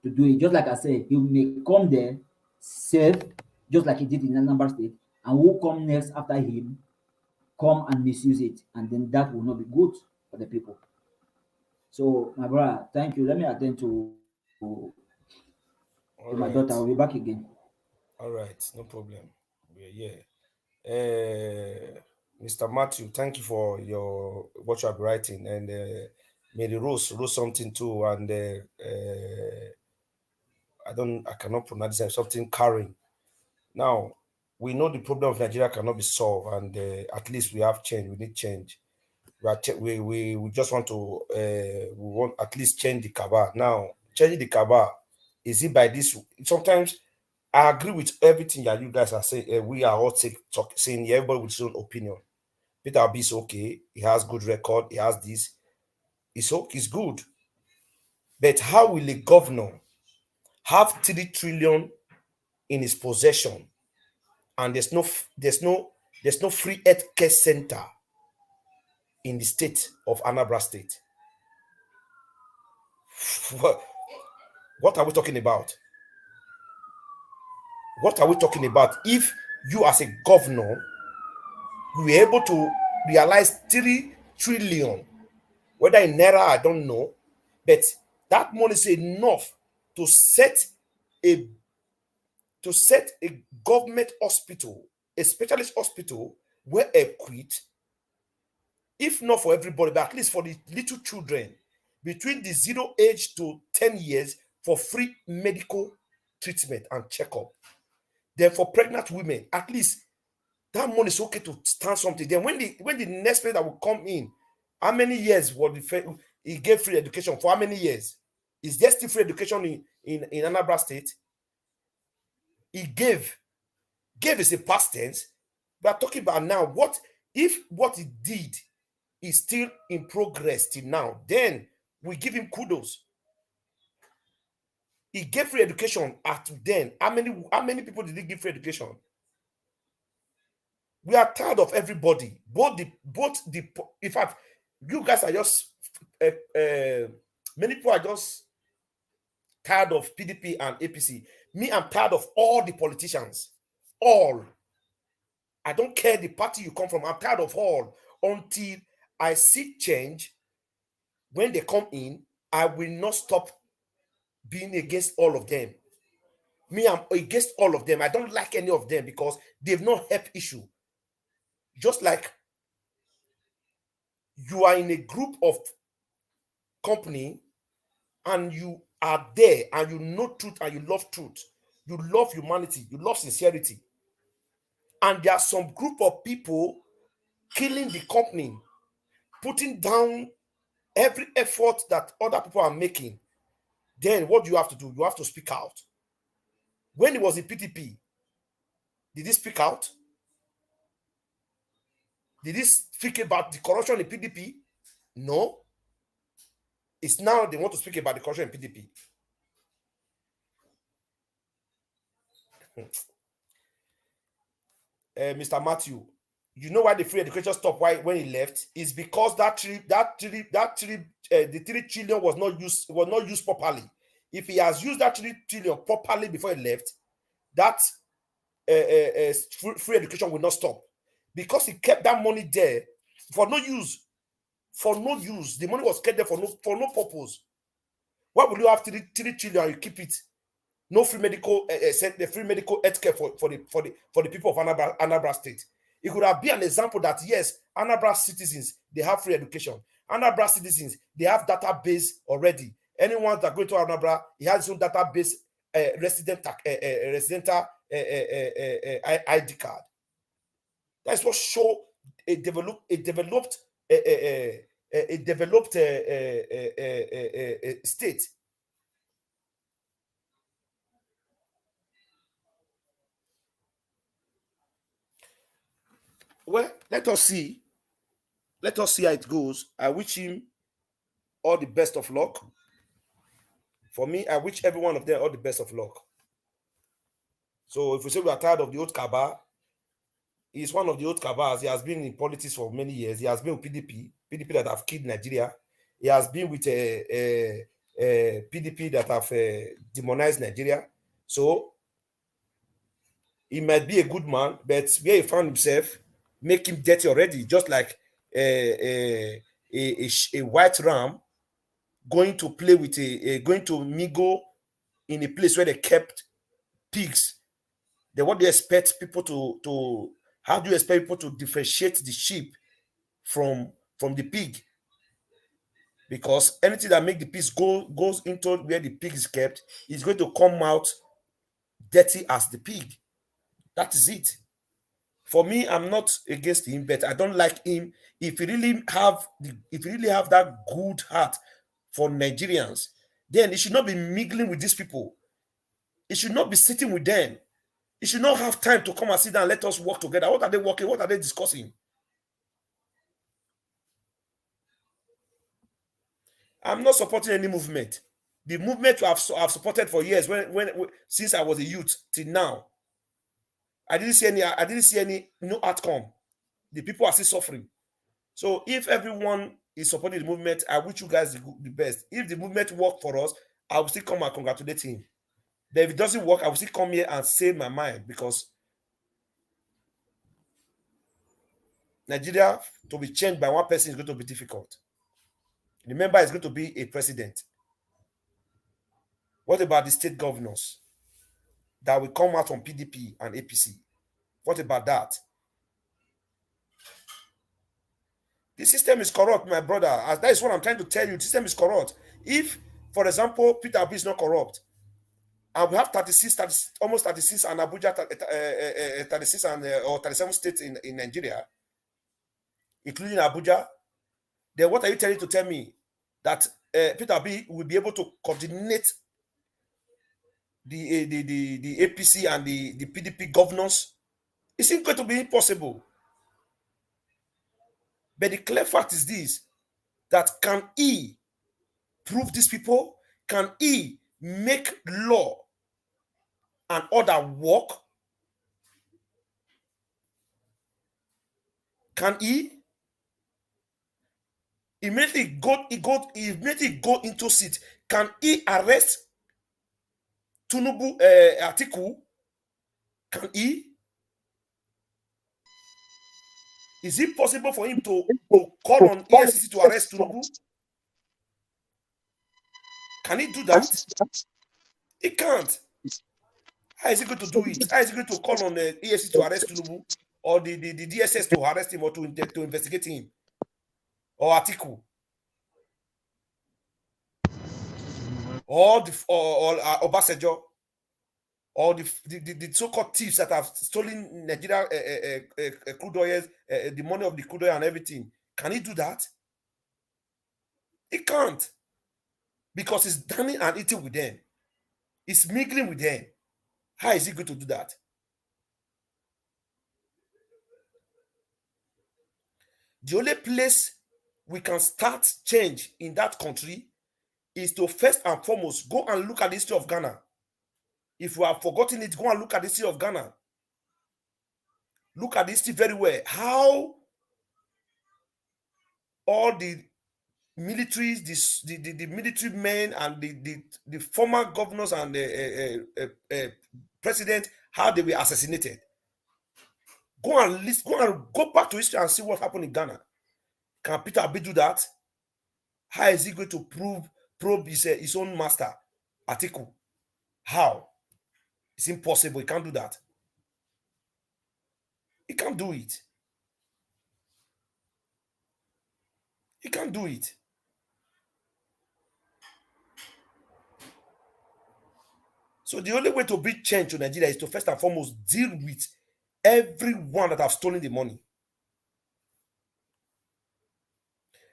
to do it. Just like I said, he may come there, serve, just like he did in Anambra State, and who come next after him come and misuse it, and then that will not be good for the people. So, my brother, thank you. Let me attend to my All daughter. I'll right, be back again. all right, no problem. We're here. Mr. Matthew, thank you for your what you are writing, and Mary Rose wrote something too, and I cannot pronounce it, something carrying. Now we know the problem of Nigeria cannot be solved, and at least we have change. We need change. We just want to we want at least change the cabal. Now changing the cabal, is it by this? Sometimes I agree with everything that you guys are saying. We are all saying everybody with his own opinion. Peter Obi is okay. He has good record. He has this. It's good. But how will a governor have 3 trillion in his possession, and there's no free health care center in the state of Anambra State? what What are we talking about? What are we talking about? If you as a governor, you were able to realize 3 trillion, whether in naira, I don't know, but that money is enough to set a government hospital, a specialist hospital, well equipped, if not for everybody, but at least for the little children between the 0 age to 10 years, for free medical treatment and checkup. Then for pregnant women, at least that money is okay to stand something. Then when the next president will come in, how many years he gave free education for? How many years? Is there still free education in Anambra State? He gave is a past tense. We are talking about now. What if what he did is still in progress till now? Then we give him kudos. He gave free education at then. How many people did he give free education? We are tired of everybody. In fact, you guys are just many people are just tired of PDP and APC. Me, I'm tired of all the politicians. All. I don't care the party you come from. I'm tired of all. Until I see change, when they come in, I will not stop being against all of them. Me, I'm against all of them. I don't like any of them because they've not helped issue. Just like you are in a group of company and you are there and you know truth and you love truth. You love humanity. You love sincerity. And there are some group of people killing the company, putting down every effort that other people are making. Then what do you have to do? You have to speak out. When it was in PDP, did he speak out? Did he speak about the corruption in PDP? No. It's now they want to speak about the corruption in PDP. Mr. Matthew, you know why the free education stopped? Why when he left? Is because the 3 trillion was not used properly. If he has used that 3 trillion properly before he left, that free education will not stop, because he kept that money there for no use. For no use, the money was kept there for no purpose. Why would you have 3 trillion and you keep it? No free medical, the free medical health care for the people of Anambra State. It could have been an example that yes, Anambra citizens, they have free education. Anambra citizens, they have database already. Anyone that go to Anambra, he has his own database, residential ID card. That's what show a developed state. Well, let us see how it goes. I wish him all the best of luck. For me, I wish every one of them all the best of luck. So if we say we are tired of the old Kaba, he's one of the old Kabas. He has been in politics for many years. He has been with PDP that have killed Nigeria. He has been with PDP that have demonized Nigeria. So he might be a good man, but where he found himself, make him dirty already, just like a white ram going to play with going to mingle in a place where they kept pigs. Then what do you expect people to how do you expect people to differentiate the sheep from the pig? Because anything that make the pigs goes into where the pig is kept is going to come out dirty as the pig. That is it. For me, I'm not against him, but I don't like him. If you really have that good heart for Nigerians, then he should not be mingling with these people. He should not be sitting with them. He should not have time to come and sit down and let us work together. What are they working? What are they discussing? I'm not supporting any movement. The movement I've supported for years, when since I was a youth till now, I didn't see any no outcome. The people are still suffering. So if everyone is supporting the movement, I wish you guys the best. If the movement work for us, I will still come and congratulate him. But if it doesn't work, I will still come here and say my mind, because Nigeria to be changed by one person is going to be difficult. Remember, it's going to be a president. What about the state governors that will come out from PDP and APC? What about that? The system is corrupt, my brother. That is what I'm trying to tell you. The system is corrupt. If, for example, Peter Obi is not corrupt, and we have 36, almost 36, and Abuja 36 and or 37 states in Nigeria, including Abuja, then what are you trying to tell me? That Peter Obi will be able to coordinate the APC and the PDP governors? It's going to be impossible. But the clear fact is this, that can he prove these people? Can he make law and order work? Can he immediately go into seat? Can he arrest Tinubu Atiku? Can he? Is it possible for him to call on EFCC to arrest Tinubu? Can he do that? He can't. How is he going to do it? How is he going to call on the EFCC to arrest Tinubu, or the DSS to arrest him, or to investigate him, or Atiku, or Obasanjo, or the so-called thieves that have stolen Nigeria crude oil, the money of the crude oil and everything? Can he do that? He can't, because he's dining and eating with them. He's mingling with them. How is he going to do that? The only place we can start change in that country is to first and foremost go and look at the history of Ghana. If we have forgotten it, go and look at the history of Ghana. Look at the history very well. How all the militaries, the military men, and the former governors and the president, how they were assassinated. Go and go back to history and see what happened in Ghana. Can Peter Obi do that? How is he going to probe his own master, Atiku? How? It's impossible. He can't do that. He can't do it. He can't do it. So the only way to bring change to Nigeria is to first and foremost deal with everyone that have stolen the money.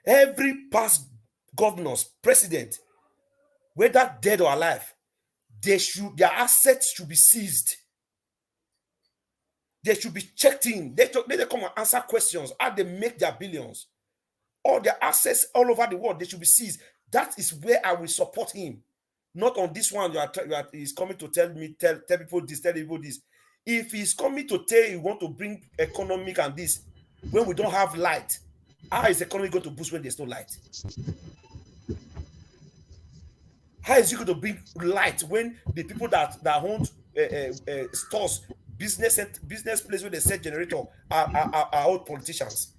Every past governors, president, whether dead or alive, their assets should be seized. They should be checked in. Let them come and answer questions. How they make their billions. All their assets all over the world, they should be seized. That is where I will support him. Not on this one. He's coming to tell people this, tell people this. If he's coming to tell you want to bring economic and this, when we don't have light, how is the economy going to boost when there's no light? How is he going to bring light when the people that own stores, business place where they sell generator are all politicians?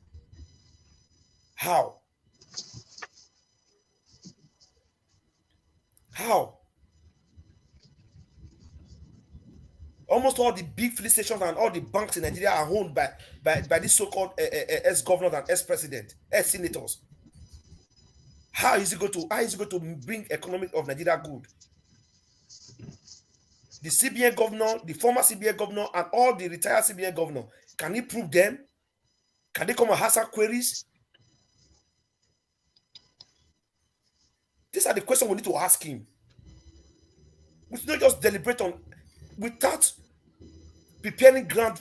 How? How? Almost all the big police stations and all the banks in Nigeria are owned by these so-called ex-governors and ex-president, ex-senators. How is he going to bring economic of Nigeria good? The CBN governor, the former CBN governor, and all the retired CBN governor, can he prove them? Can they come and answer queries? These are the questions we need to ask him. We should not just deliberate on without preparing ground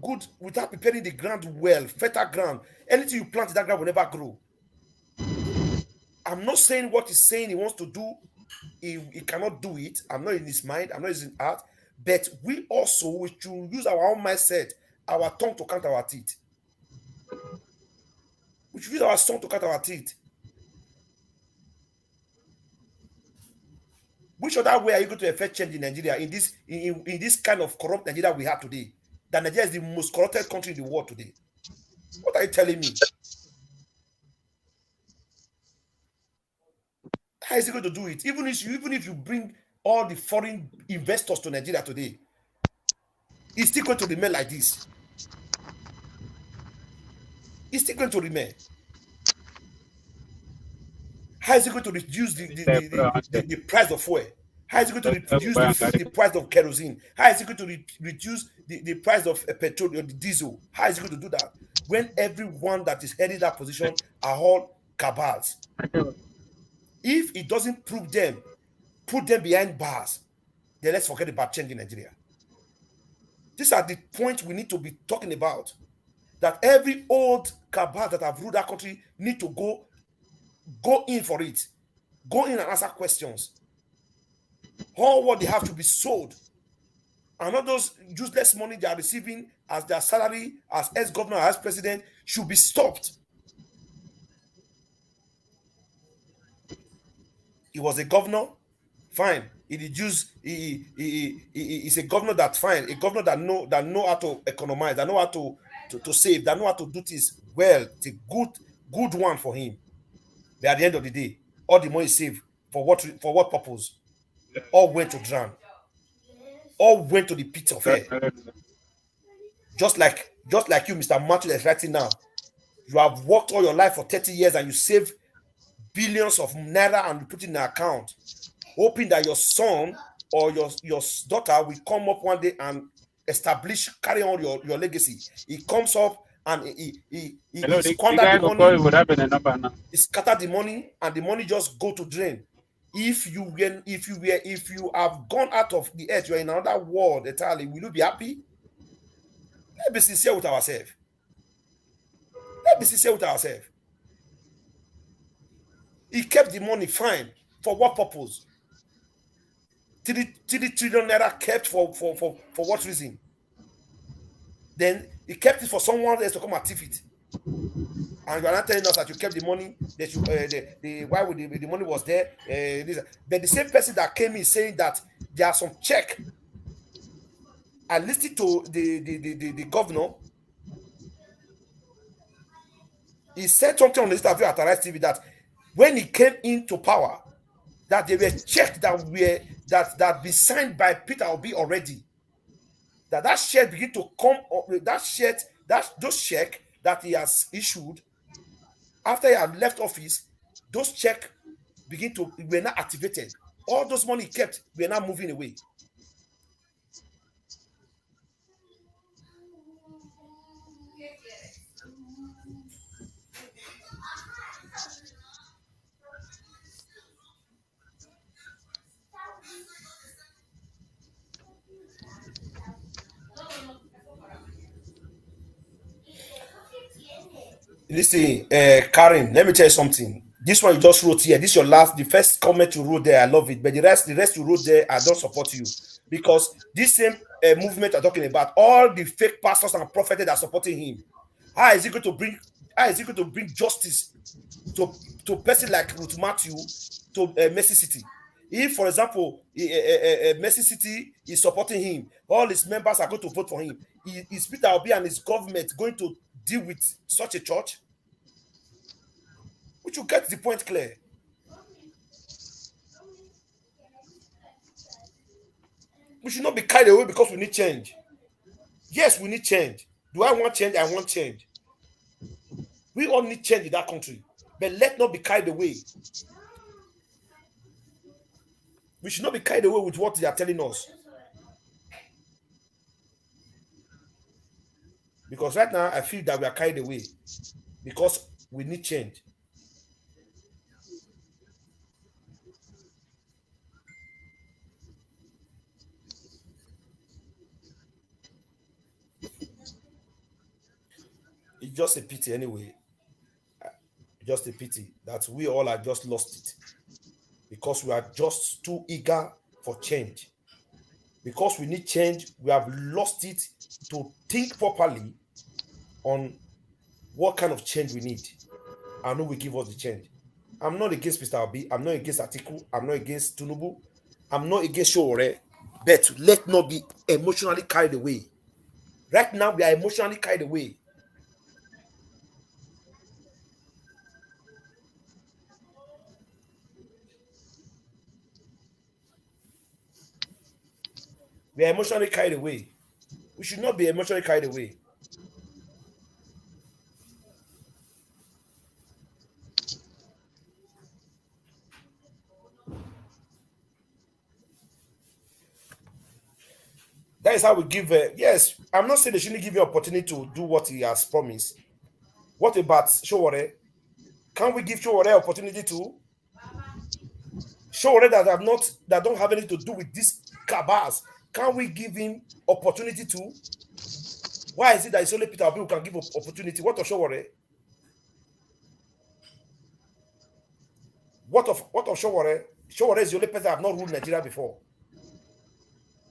good, without preparing the ground well, fertile ground. Anything you plant in that ground will never grow. I'm not saying what he's saying he wants to do, he cannot do it. I'm not in his mind, I'm not in his heart. But we should use our own mindset, our tongue to count our teeth. We should use our tongue to count our teeth. Which other way are you going to affect change in Nigeria in this kind of corrupt Nigeria we have today? That Nigeria is the most corrupted country in the world today. What are you telling me? How is he going to do it? Even if you bring all the foreign investors to Nigeria today, it's still going to remain like this. It's still going to remain. How is it going to reduce the price of fuel? How is it going to reduce the price of kerosene? How is it going to reduce the price of petrol or the diesel? How is it going to do that? When everyone that is heading that position are all cabals. If it doesn't put them behind bars, then let's forget about change in Nigeria. These are the points we need to be talking about. That every old cabal that have ruled that country need to go in for it. Go in and answer questions. All what they have to be sold. And all those useless money they are receiving as their salary, as ex-governor, as president, should be stopped. He was a governor, fine. He's a governor that's fine. A governor that know how to economize, that know how to save, that know how to do this well. It's a good one for him. But at the end of the day, all the money saved for what purpose? All went to drown. All went to the pit of hell. Just like you, Mr. Matthew, that's writing now. You have worked all your life for 30 years and you save billions of naira and you put it in an account, hoping that your son or your daughter will come up one day and carry on your legacy. He comes up and he squandered the money. He scattered the money and the money just go to drain. If you have gone out of the earth, you're in another world entirely, will you be happy? Let's be sincere with ourselves. He kept the money, fine. For what purpose? 3 trillion naira kept for what reason? Then he kept it for someone else to come and thief it. And you are not telling us that you kept the money, that you why would the money was there? But the same person that came in saying that there are some check. I listened to the governor. He said something on the interview at Arise TV that when he came into power, that there were checks that be signed by Peter Obi already. That share begin to come up. Those checks that he has issued after he had left office, those checks were not activated. All those money kept were not moving away. Listen, Karen, let me tell you something. This one you just wrote here. This is the first comment you wrote there. I love it. But the rest you wrote there, I don't support you. Because this same movement I'm talking about, all the fake pastors and prophets that are supporting him, how is he going to bring justice to person like Ruth Matthew to Mercy City? If, for example, Mercy City is supporting him, all his members are going to vote for him. Is Peter Obi and his government going to deal with such a church? Would you get the point clear? We should not be carried away because we need change. Yes, we need change. Do I want change? I want change. We all need change in that country. But let's not be carried away. We should not be carried away with what they are telling us. Because right now, I feel that we are carried away because we need change. It's just a pity anyway. Just a pity that we all have just lost it because we are just too eager for change. Because we need change, we have lost it to think properly on what kind of change we need and who will give us the change. I'm not against Mr. Obi. I'm not against Atiku. I'm not against Tinubu. I'm not against Showore, but let not be emotionally carried away. Right now, we are emotionally carried away. We are emotionally carried away. We should not be emotionally carried away. That is how we give. Yes, I'm not saying they shouldn't give you opportunity to do what he has promised. What about Showore? Can we give Showore opportunity to Showore that don't have anything to do with these cabals? Can we give him opportunity to? Why is it that it's only Peter Obi who can give opportunity? What of Showore? What of Showore? Showore is the only person that have not ruled Nigeria before.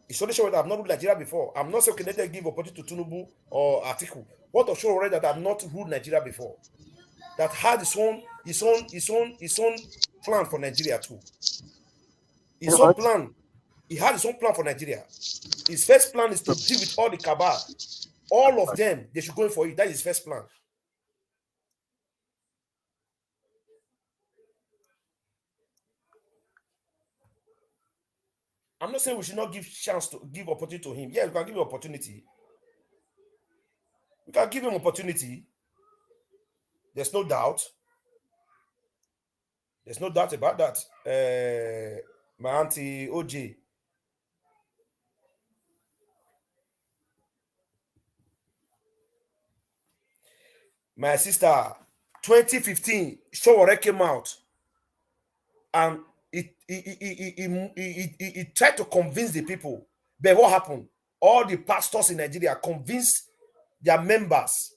It's only Showore that have not ruled Nigeria before. I'm not saying okay, let them give opportunity to Tinubu or Atiku. What of Showore that have not ruled Nigeria before? That had his own plan for Nigeria too. His own What? plan. He had his own plan for Nigeria. His first plan is to deal with all the cabal. All of them, they should go in for it. That is his first plan. I'm not saying we should not give chance to give opportunity to him. Yeah, we can give him opportunity. We can give him opportunity. There's no doubt. There's no doubt about that. My auntie OJ. My sister, 2015, Showore came out and he tried to convince the people. But what happened? All the pastors in Nigeria convinced their members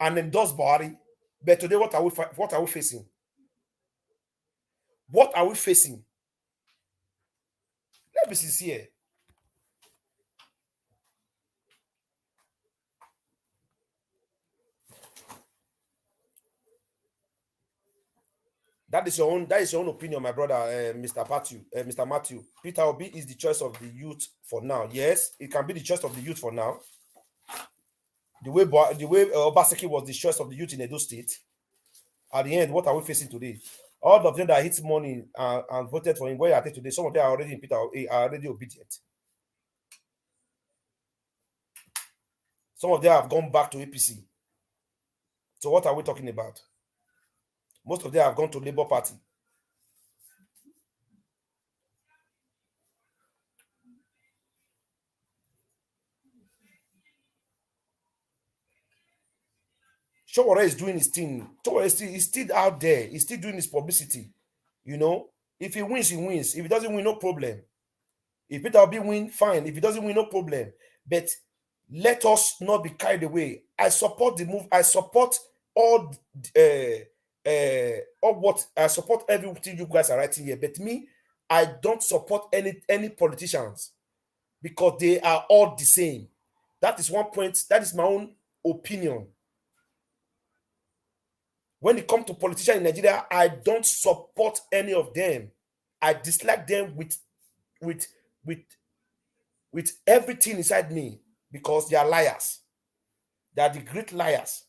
and endorsed Buhari. But today, what are we facing? What are we facing? Let's be sincere. That is your own opinion, my brother, Mr. Matthew. Peter Obi is the choice of the youth for now. Yes, it can be the choice of the youth for now. The way Obaseki was the choice of the youth in Edo State. At the end, what are we facing today? All of them that hit money and voted for him, where are they today? Some of them are already in Peter Obi, are already obedient. Some of them have gone back to APC. So what are we talking about? Most of them have gone to Labour Party. Showore is doing his thing. Showore is still out there. He's still doing his publicity. You know, if he wins, he wins. If he doesn't win, no problem. If Peter Obi win, fine. If he doesn't win, no problem. But let us not be carried away. I support the move. I support all what I support everything you guys are writing here. But me, I don't support any politicians because they are all the same. That is one point. That is my own opinion. When it comes to politicians in Nigeria, I don't support any of them. I dislike them with with with everything inside me because they are liars. They are the great liars.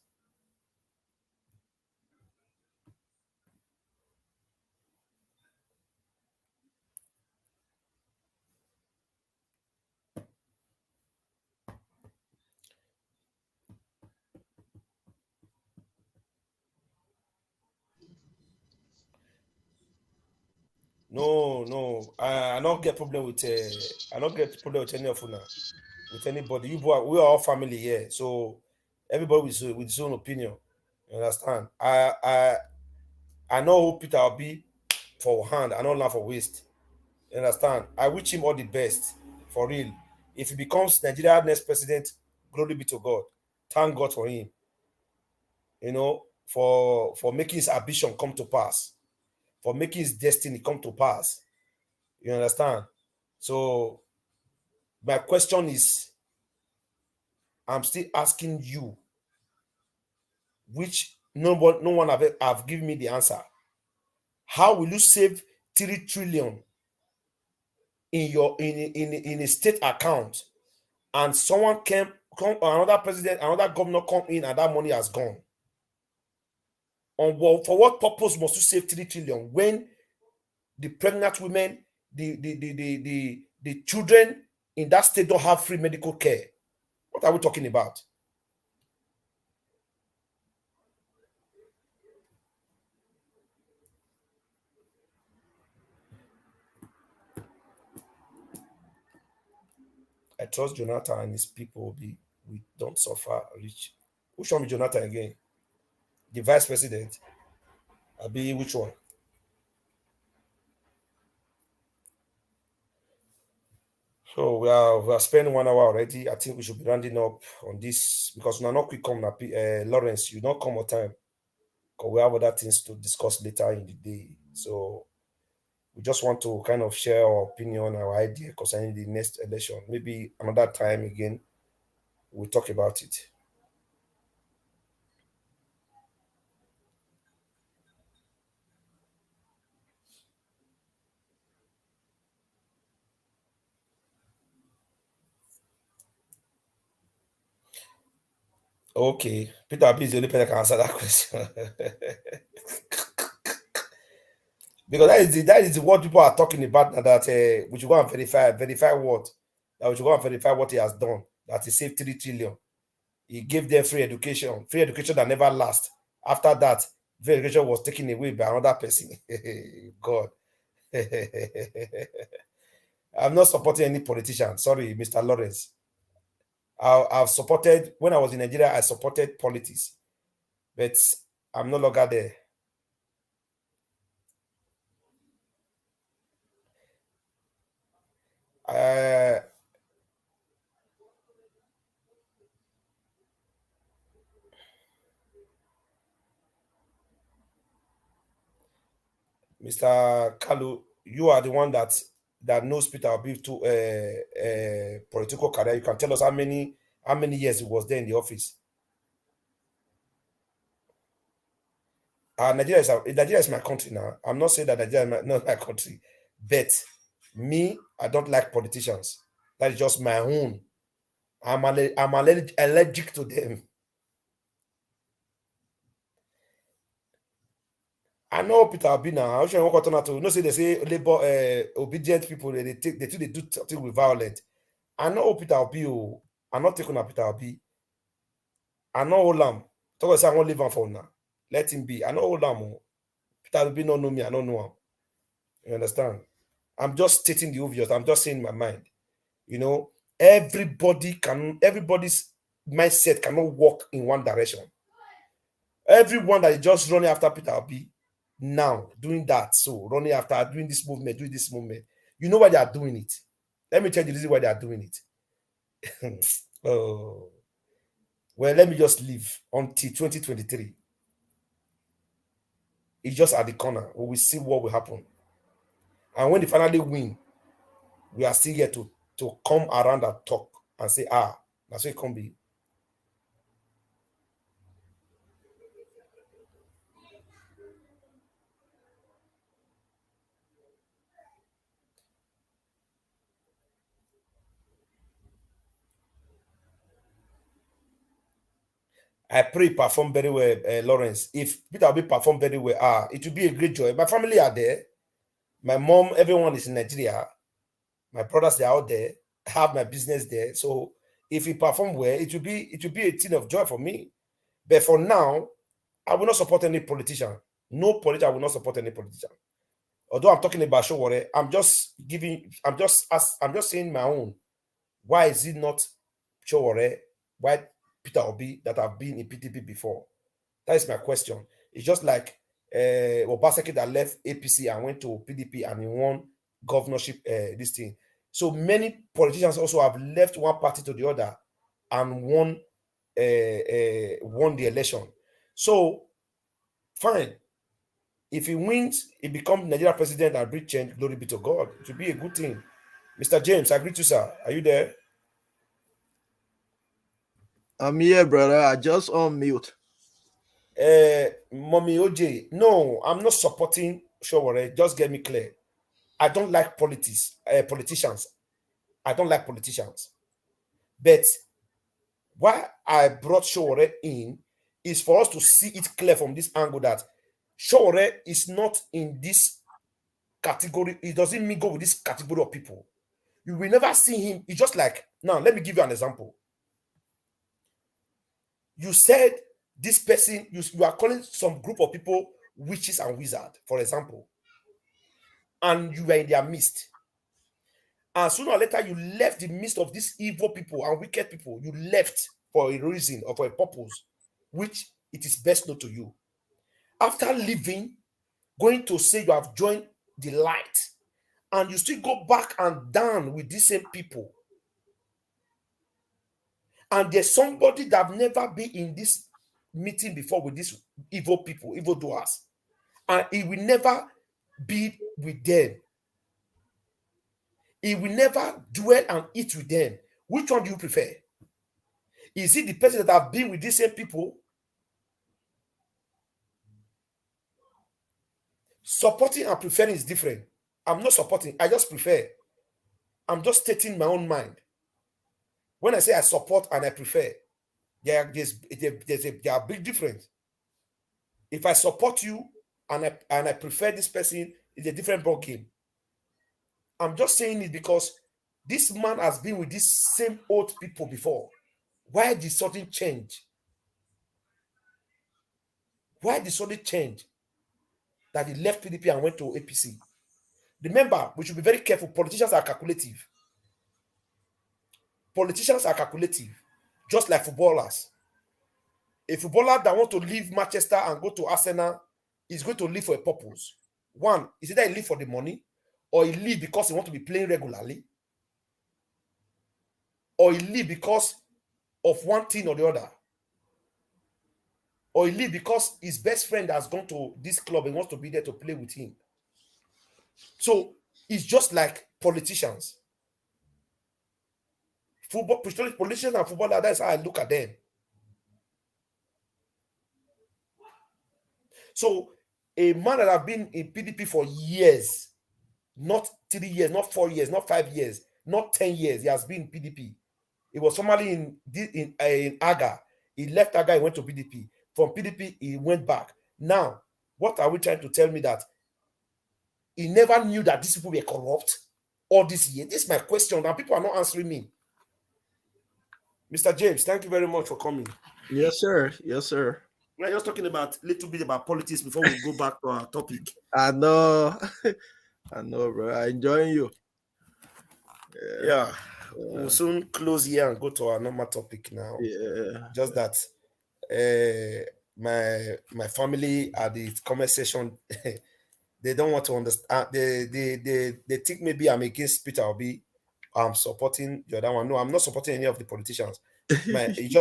No. I don't get problem with I don't get problem with any of you now. With anybody. We are all family here. So everybody with his own opinion. You understand? I know who Peter will be for hand. I don't laugh for waste. You understand? I wish him all the best. For real. If he becomes Nigeria's next president, glory be to God. Thank God for him. You know, for making his ambition come to pass, for making his destiny come to pass. You understand? So my question is, I'm still asking you, which no one have given me the answer. How will you save 3 trillion in your in a state account, and someone come another president, another governor come in, and that money has gone. For what purpose must you save 3 trillion when the pregnant women, the children in that state don't have free medical care? What are we talking about? I trust Jonathan and his people. We don't suffer rich. Who show me Jonathan again? The vice president. I'll be which one? So we are spending 1 hour already. I think we should be rounding up on this because we're not quick come now. Lawrence, you don't come on time because we have other things to discuss later in the day. So we just want to kind of share our opinion, our idea concerning the next election. Maybe another time again, we'll talk about it. Okay, Peter B is the only person that can answer that question. Because that is what people are talking about now, that we should go and verify what? That we should go and verify what he has done, that he saved 3 trillion. He gave them free education that never lasts. After that, free education was taken away by another person. God. I'm not supporting any politician. Sorry, Mr. Lawrence. I've supported, when I was in Nigeria, I supported politics. But I'm no longer there. Mr. Kalu, you are the one that knows Peter Obi to political career. You can tell us how many years he was there in the office. Nigeria is my country now. I'm not saying that Nigeria is not my country, but me, I don't like politicians. That is just my own. I'm allergic to them. I know Peter Obi now. I should walk to. No, say they say labor obedient people. They do something with violence. I know Peter Obi. I'm not taking on Peter Obi. I know Olam. Talk say I won't leave him for now. Let him be. I know Olam. Peter Obi don't know me. I don't know him. You understand? I'm just stating the obvious. I'm just saying my mind. You know, everybody's mindset cannot work in one direction. Everyone that is just running after Peter Obi now doing that, so running after doing this movement, you know why they are doing it. Let me tell you the reason why they are doing it. Oh, well, let me just leave until 2023. It's just at the corner. We will see what will happen. And when they finally win, we are still here to come around and talk and say, that's what it can be. I pray perform very well, Lawrence. If Peter will perform very well, it will be a great joy. My family are there. My mom, everyone is in Nigeria. My brothers, they are out there. I have my business there. So if he perform well, it will be a thing of joy for me. But for now, I will not support any politician. No politician, I will not support any politician. Although I'm talking about Showore, I'm just saying my own. Why is it not Showore? Why Peter Obi that have been in PTP before? That is my question. It's just like Obaseki that left APC and went to PDP and he won governorship, this thing. So many politicians also have left one party to the other and won the election. So fine. If he wins, he becomes Nigeria president and bring change. Glory be to God. It will be a good thing. Mr. James, I greet you, sir. Are you there? I'm here, brother. I just on mute. Mommy OJ, no, I'm not supporting Showore. Just get me clear. I don't like politicians. I don't like politicians. But why I brought Shore in is for us to see it clear from this angle that Shore is not in this category. It doesn't mean go with this category of people. You will never see him. It's just like, now, let me give you an example. You said this person, you are calling some group of people witches and wizards, for example, and you were in their midst. And sooner or later, you left the midst of these evil people and wicked people. You left for a reason or for a purpose, which it is best known to you. After leaving, going to say you have joined the light, and you still go back and down with these same people. And there's somebody that have never been in this meeting before with these evil people, evil doers, and he will never be with them. He will never dwell and eat with them. Which one do you prefer? Is it the person that have been with these same people? Supporting and preferring is different. I'm not supporting, I just prefer. I'm just stating my own mind. When I say I support and I prefer, there's a big difference. If I support you and I prefer this person, it's a different ball game. I'm just saying it because this man has been with these same old people before. Why the sudden change? Why the sudden change that he left PDP and went to APC? Remember, we should be very careful. Politicians are calculative. Politicians are calculative, just like footballers. A footballer that wants to leave Manchester and go to Arsenal is going to leave for a purpose. One, is either he leave for the money, or he leave because he wants to be playing regularly, or he leave because of one thing or the other, or he leave because his best friend has gone to this club and wants to be there to play with him. So it's just like politicians. Politicians and footballers, that's how I look at them. So a man that have been in PDP for years, not 3 years, not 4 years, not 5 years, not 10 years, he has been in PDP. He was formerly in AGA. He left AGA, he went to PDP. From PDP, he went back. Now, what are we trying to tell me? That he never knew that these people were corrupt all this year? This is my question, and people are not answering me. Mr. James, thank you very much for coming. Yes, sir. Yes, sir. We're just talking about a little bit about politics before we go back to our topic. I know. I know, bro. I enjoying you. Yeah. We'll soon close here and go to our normal topic now. Yeah. Just that my family at the comment section, they don't want to understand. They think maybe I'm against Peter Obi. I'm supporting the other one. No, I'm not supporting any of the politicians. It's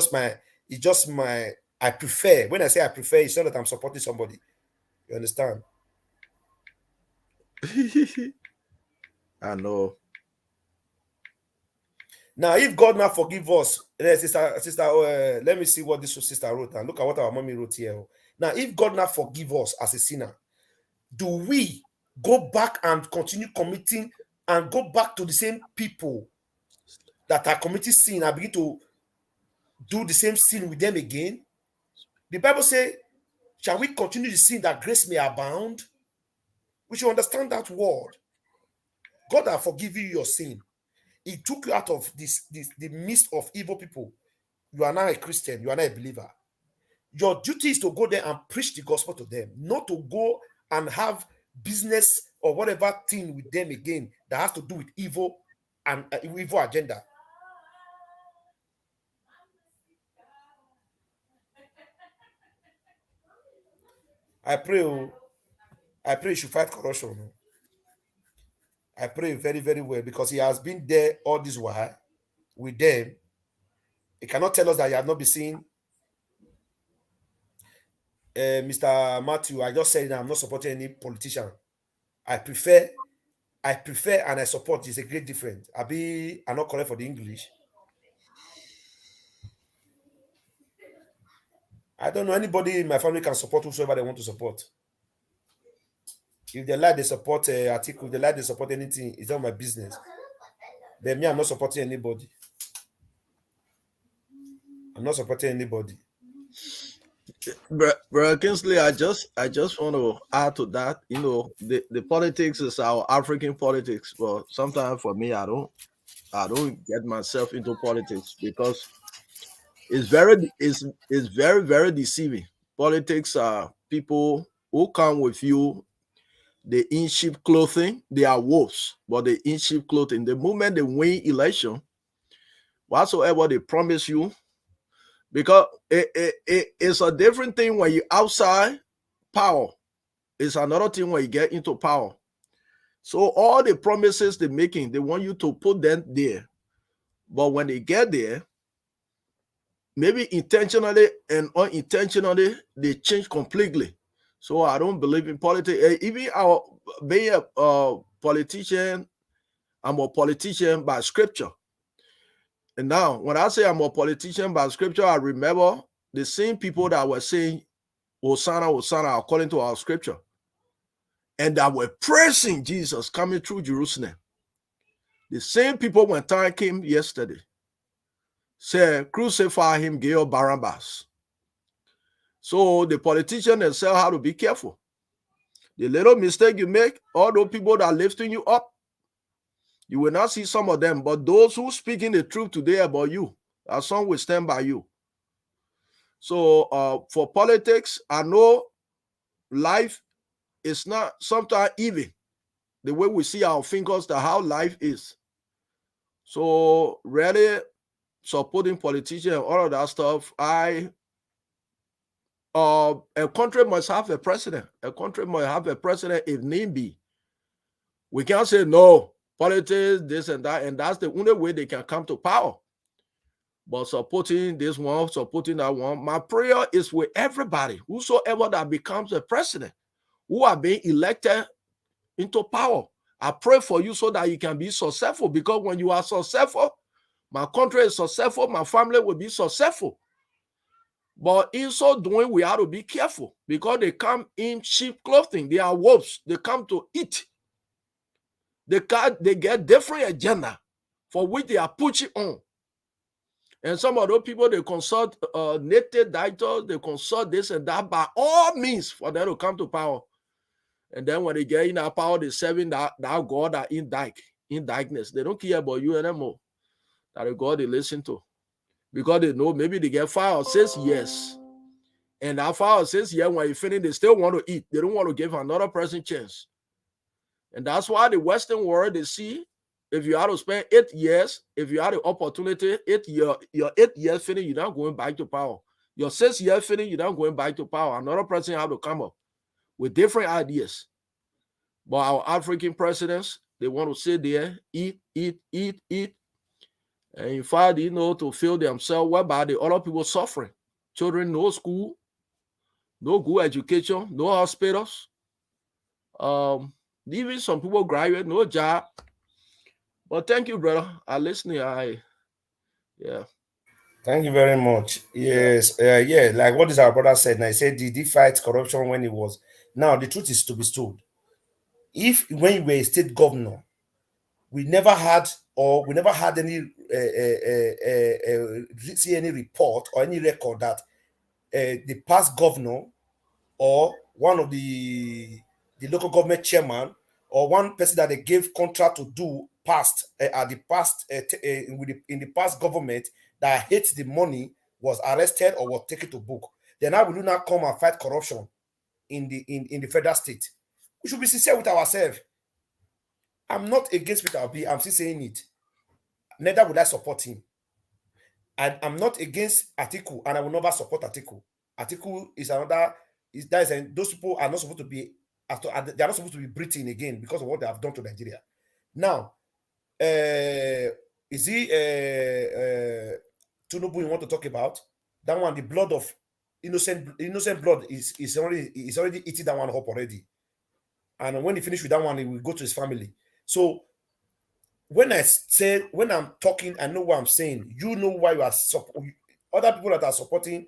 just my I prefer. When I say I prefer, it's not that I'm supporting somebody. You understand? I know. Now, if God now forgive us, sister, let me see what this sister wrote. Now, look at what our mommy wrote here. Now, if God now forgive us as a sinner, do we go back and continue committing and go back to the same people that are committing sin and begin to do the same sin with them again? The Bible says, shall we continue the sin that grace may abound? We should understand that word. God has forgiven you your sin. He took you out of the midst of evil people. You are now a Christian. You are now a believer. Your duty is to go there and preach the gospel to them, not to go and have business or whatever thing with them again that has to do with evil and evil agenda. I pray you should fight corruption. I pray very, very well, because he has been there all this while with them. He cannot tell us that he has not been seen. Mr. Matthew, I just said that I'm not supporting any politician. I prefer and I support. It's a great difference. I'm not correct for the English. I don't know anybody in my family can support whosoever they want to support. If they like, they support article. If they like, they support anything. It's not my business. Then me, I'm not supporting anybody. I'm not supporting anybody. Bro Kingsley, I just want to add to that. You know, the politics is our African politics, but sometimes for me, I don't get myself into politics because it's very very deceiving. Politics are people who come with you. They in sheep clothing. They are wolves, but they in sheep clothing. The moment they win election, whatsoever they promise you, because it's a different thing when you're outside power. It's another thing when you get into power. So all the promises they're making, they want you to put them there. But when they get there, maybe intentionally and unintentionally, they change completely. So I don't believe in politics. Even our being a politician, I'm a politician by scripture. And now, when I say I'm a politician by scripture, I remember the same people that were saying, Hosanna, Hosanna, according to our scripture, and that were praising Jesus coming through Jerusalem. The same people, when time came yesterday, said, crucify him, give Barabbas. So the politicians themselves have to be careful. The little mistake you make, all those people that are lifting you up, you will not see some of them, but those who speaking the truth today about you, some will stand by you. So for politics, I know life is not sometimes even the way we see our fingers, that how life is. So really supporting politicians and all of that stuff, a country must have a president. A country must have a president if need be. We can't say no, politics, this and that, and that's the only way they can come to power. But supporting this one, supporting that one, my prayer is with everybody, whosoever that becomes a president, who are being elected into power. I pray for you so that you can be successful, because when you are successful, my country is successful, my family will be successful. But in so doing, we have to be careful, because they come in sheep clothing. They are wolves. They come to eat. They get different agenda for which they are pushing on. And some of those people, they consult native doctors, they consult this and that by all means for them to come to power. And then when they get in that power, they're serving that God that in darkness. They don't care about you anymore. That the God they listen to. Because they know maybe they get 5 or 6 years. And that 5 or 6 years, when you finish, they still want to eat. They don't want to give another person chance. And that's why the Western world, they see, if you have to spend 8 years, if you have the opportunity, your 8 years finish, you're not going back to power. Your 6 years finish, you're not going back to power. Another person have to come up with different ideas. But our African presidents, they want to sit there, eat. And in fact, to fill themselves, whereby the other people suffering. Children, no school, no good education, no hospitals. Even some people graduate, no job. But thank you, brother. I listening. Yeah. Thank you very much. Yes, like what is our brother said. Now he said, did he fight corruption when he was? Now the truth is to be told. If when you were a state governor, we never had any see any report or any record that the past governor or one of the local government chairman or one person that they gave contract to do past at the past in the past government that hates the money was arrested or was taken to book. Then how will you not come and fight corruption in the federal state? We should be sincere with ourselves. I'm not against Peter Obi. I'm still saying it. Neither would I support him. And I'm not against Atiku, and I will never support Atiku. Atiku is another. Those people are not supposed to be. They are not supposed to be breathing again because of what they have done to Nigeria. Now, is he Tinubu you want to talk about? That one, the blood of innocent blood is already eating that one up already. And when he finish with that one, he will go to his family. So when I'm talking, I know what I'm saying. You know why you are other people that are supporting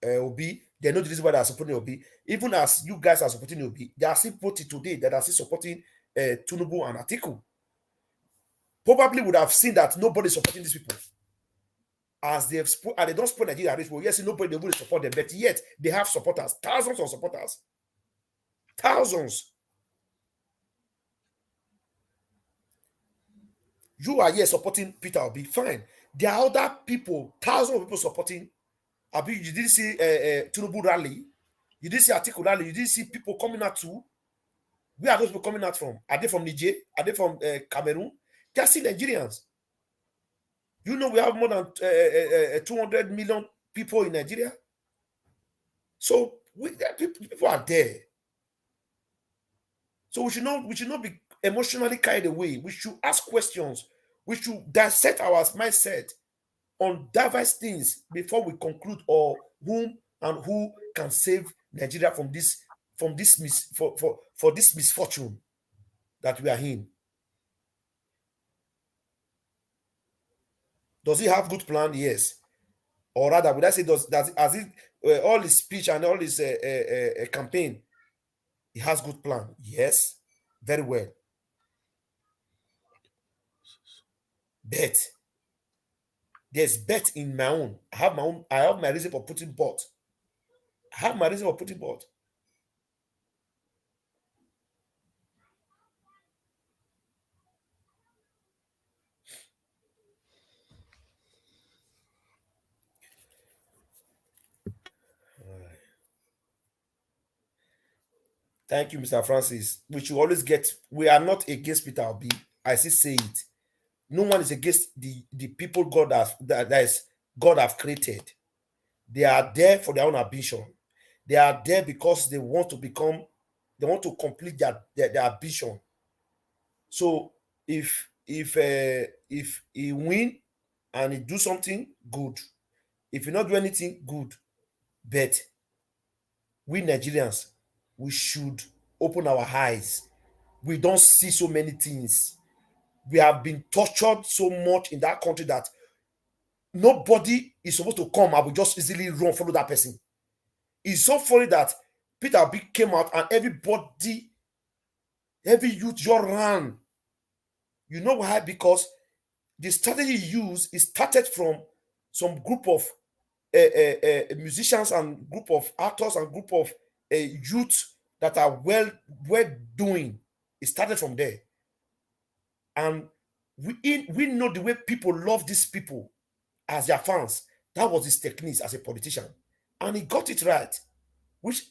Obi, They know the reason why they are supporting Obi. Even as you guys are supporting Obi, there are still people today that are still supporting Tinubu and Atiku. Probably would have seen that nobody is supporting these people. As they have and they don't support Nigeria rich people. Yes, nobody will support them, but yet they have supporters, thousands of supporters. Thousands. You are here supporting Peter Obi, fine. There are other people, thousands of people supporting Obi. You didn't see Tinubu rally. You didn't see Atiku rally. You didn't see people coming out too. Where are those people coming out from? Are they from Niger? Are they from Cameroon? They are still Nigerians. You know we have more than 200 million people in Nigeria. So people are there. So we should not be emotionally carried away. We should ask questions. We should dissect our mindset on diverse things before we conclude or whom and who can save Nigeria from this misfortune that we are in. Does he have good plan? Yes. Or rather, would I say all his speech and all his campaign, he has good plan? Yes, very well. Bet. There's bet in my own. I have my reason for putting but. I have my reason for putting but. Thank you, Mr. Francis. We are not against Peter Obi. I still say it. No one is against the people God have created. They are there for their own ambition. They are there because they want to complete their ambition. So if he win and he do something, good. If he not do anything, good. But we Nigerians, we should open our eyes. We don't see so many things. We have been tortured so much in that country that nobody is supposed to come and we just easily run, follow that person. It's so funny that Peter B came out and every youth just ran. You know why? Because the strategy used is started from some group of musicians and group of actors and group of youth that are well doing. It started from there. And we know the way people love these people as their fans. That was his techniques as a politician. And he got it right, which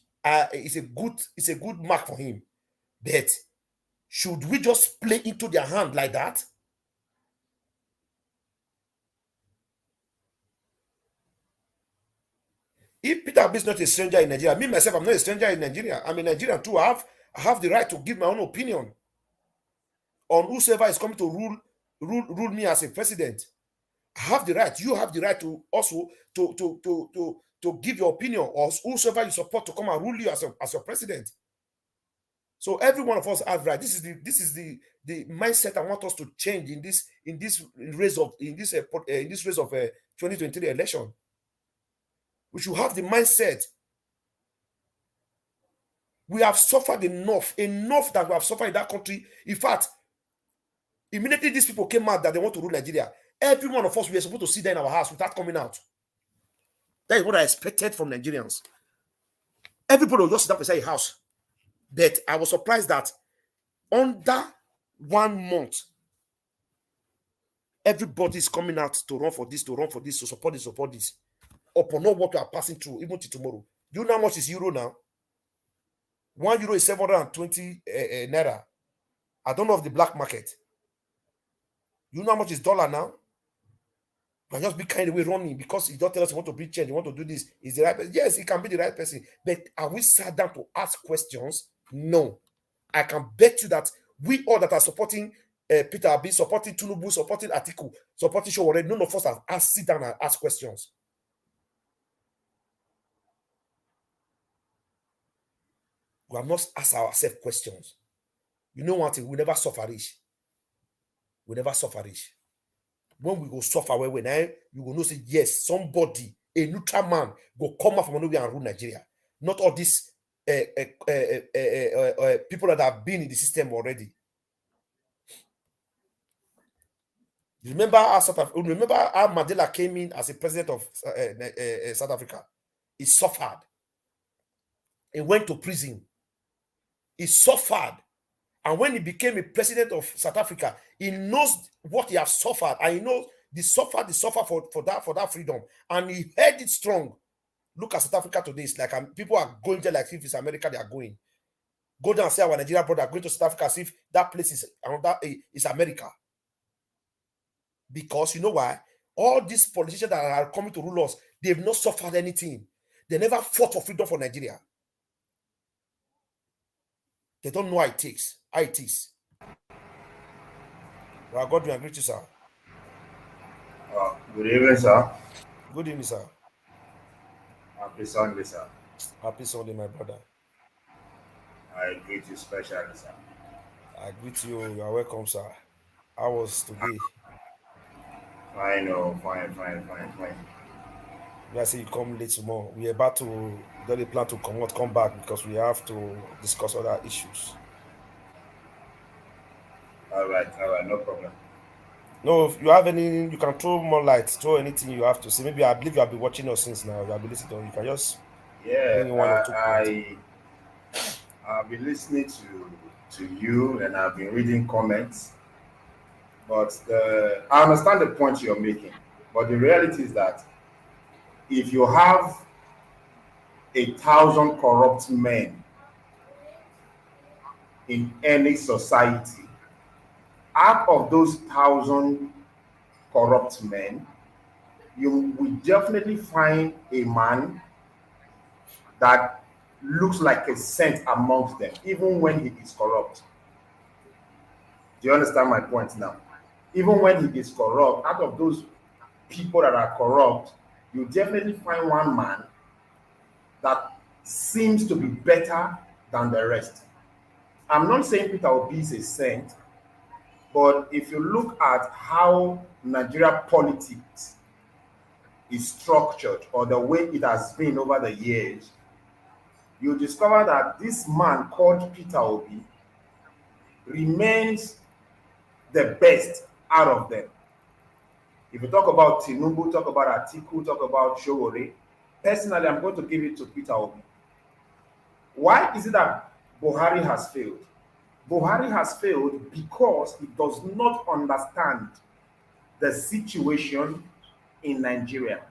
is a good mark for him. But should we just play into their hand like that? If Peter B is not a stranger in Nigeria, me myself, I'm not a stranger in Nigeria. I'm in Nigeria too. I have the right to give my own opinion on whosoever is coming to rule me as a president. I have the right. You have the right to also to give your opinion, or whosoever you support to come and rule you as your president. So every one of us have right. This is the mindset I want us to change in this race of 2023 election. We should have the mindset. We have suffered enough that we have suffered in that country. In fact, immediately these people came out that they want to rule Nigeria, every one of us, we are supposed to sit there in our house without coming out. That is what I expected from Nigerians. Everybody will just sit up inside a house. But I was surprised that under 1 month, everybody is coming out to run for this, to support this, upon all what we are passing through, even to tomorrow. Do you know how much is euro now? 1 euro is 720 naira. I don't know of the black market. You know how much is dollar now? You can just be kind of way running because you don't tell us you want to bring change, you want to do this. Is the right person? Yes, it can be the right person. But are we sat down to ask questions? No. I can bet you that we all that are supporting Peter Abi, supporting Tinubu, supporting Atiku, supporting Showore, none of us have sit down and ask questions. We have not asked ourselves questions. You know one thing, we never suffer rich. We never suffer rich. When we go suffer, when you will know say yes, somebody, a neutral man go come out from nowhere and rule Nigeria. Not all these people that have been in the system already. Remember how Mandela came in as a president of South Africa? He suffered. He went to prison. He suffered. And when he became a president of South Africa, he knows what he has suffered. And he knows the suffer for that freedom. And he held it strong. Look at South Africa today. It's like people are going there like if it's America, they are going. Go down and say our Nigerian brother going to South Africa as if that place is America. Because you know why? All these politicians that are coming to rule us, they've not suffered anything. They never fought for freedom for Nigeria. They don't know how it is. Well, God will agree to you, sir. Good evening, sir. Good evening, sir. Happy Sunday, sir. Happy Sunday, my brother. I greet you specially, sir. I greet you. You are welcome, sir. How was today? Fine. I say you come late tomorrow. We are about to plan to come back because we have to discuss other issues. All right, no problem. No, if you have any, you can throw more light, throw anything you have to say. Maybe I believe you have been watching us since now. You have been listening. You can just bring in one or two points. I've been listening to you and I've been reading comments. But I understand the point you're making. But the reality is that if you have 1,000 corrupt men in any society, out of those 1,000 corrupt men, you will definitely find a man that looks like a saint amongst them, even when he is corrupt. Do you understand my point now? Even when he is corrupt, out of those people that are corrupt, you definitely find one man that seems to be better than the rest. I'm not saying Peter Obi is a saint, but if you look at how Nigeria politics is structured or the way it has been over the years, you discover that this man called Peter Obi remains the best out of them. If you talk about Tinubu, talk about Atiku, talk about Showore, personally, I'm going to give it to Peter Obi. Why is it that Buhari has failed? Buhari has failed because he does not understand the situation in Nigeria.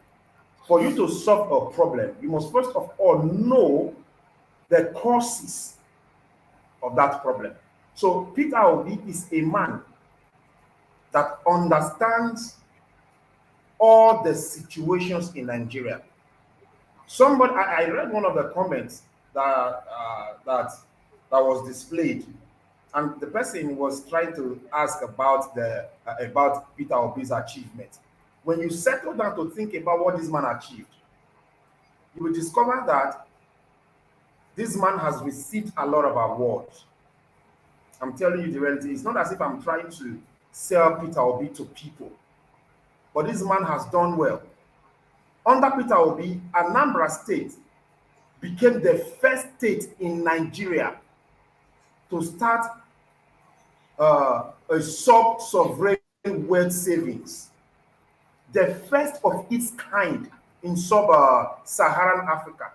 For you to solve a problem, you must first of all know the causes of that problem. So Peter Obi is a man that understands all the situations in Nigeria. Somebody, I read one of the comments that was displayed, and the person was trying to ask about about Peter Obi's achievement. When you settle down to think about what this man achieved, you will discover that this man has received a lot of awards. I'm telling you the reality. It's not as if I'm trying to sell Peter Obi to people, but this man has done well. Under Peter Obi, Anambra State became the first state in Nigeria to start a sub-sovereign wealth savings, the first of its kind in sub-Saharan Africa.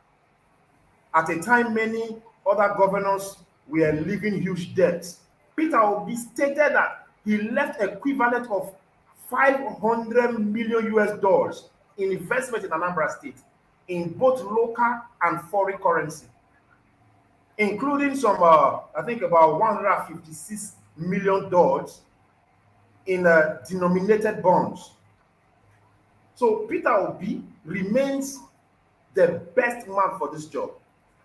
At a time, many other governors were leaving huge debts. Peter Obi stated that he left equivalent of $500 million US in investment in Anambra State in both local and foreign currency, including some, I think about $156 million in denominated bonds. So Peter Obi remains the best man for this job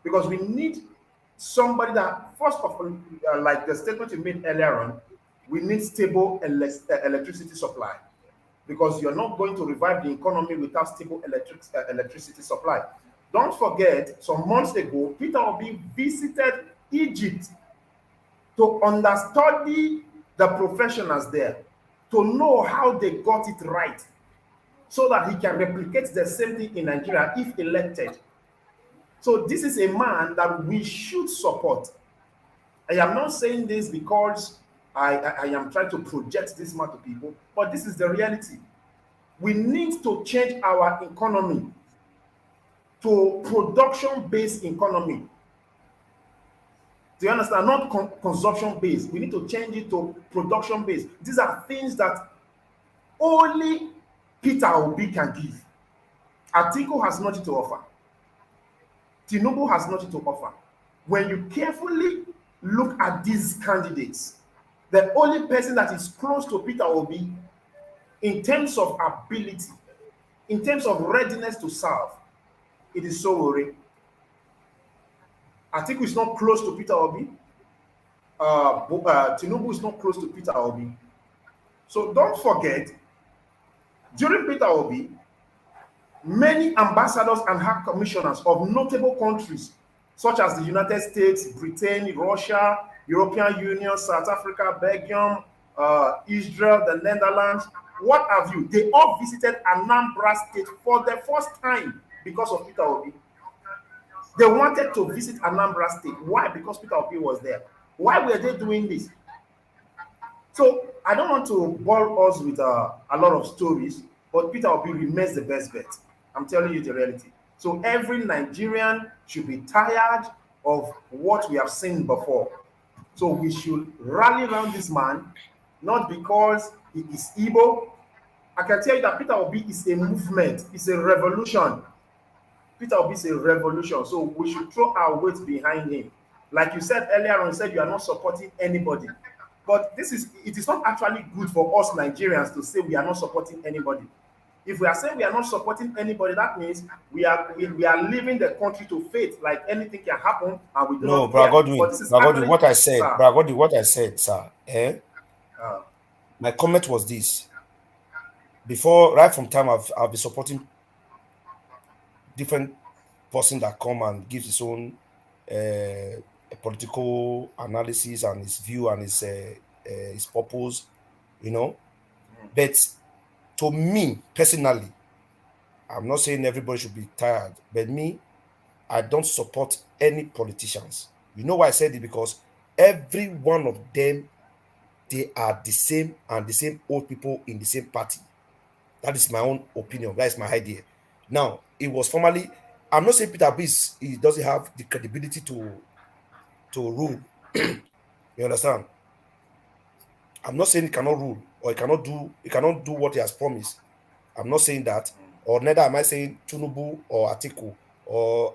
because we need somebody that, first of all, like the statement you made earlier on, we need stable electricity supply because you're not going to revive the economy without stable electricity supply. Don't forget, some months ago, Peter Obi visited Egypt to understudy the professionals there, to know how they got it right. so that he can replicate the same thing in Nigeria if elected. So this is a man that we should support. I am not saying this because I am trying to project this man to people, but this is the reality. We need to change our economy to production-based economy. Do you understand? Not consumption-based. We need to change it to production-based. These are things that only Peter Obi can give. Atiku has nothing to offer. Tinubu has nothing to offer. When you carefully look at these candidates, the only person that is close to Peter Obi in terms of ability, in terms of readiness to serve, it is Sowore. Atiku is not close to Peter Obi. Tinubu is not close to Peter Obi. So don't forget, during Peter Obi, many ambassadors and high commissioners of notable countries, such as the United States, Britain, Russia, European Union, South Africa, Belgium, Israel, the Netherlands, what have you, they all visited Anambra State for the first time because of Peter Obi. They wanted to visit Anambra State. Why? Because Peter Obi was there. Why were they doing this? So I don't want to bore us with a lot of stories, but Peter Obi remains the best bet. I'm telling you the reality. So every Nigerian should be tired of what we have seen before. So we should rally around this man, not because he is Igbo. I can tell you that Peter Obi is a movement, it's a revolution. Peter Obi is a revolution. So we should throw our weight behind him. Like you said earlier on, you said you are not supporting anybody. But it is not actually good for us Nigerians to say we are not supporting anybody. If we are saying we are not supporting anybody, that means we are leaving the country to fate, like anything can happen, and we do not care. Bragodi, what I said, Bragodi, what I said, sir. My comment was this. Before, right from time, I've been supporting different person that come and gives his own political analysis and his view and his purpose, you know. But to me personally, I'm not saying everybody should be tired, but me, I don't support any politicians. You know why I said it? Because every one of them, they are the same and the same old people in the same party. That is my own opinion. That is my idea. Now, it was formerly, I'm not saying Peter Obi he doesn't have the credibility to rule. You understand? I'm not saying he cannot rule or he cannot do what he has promised. I'm not saying that, or neither am I saying Tinubu or Atiku or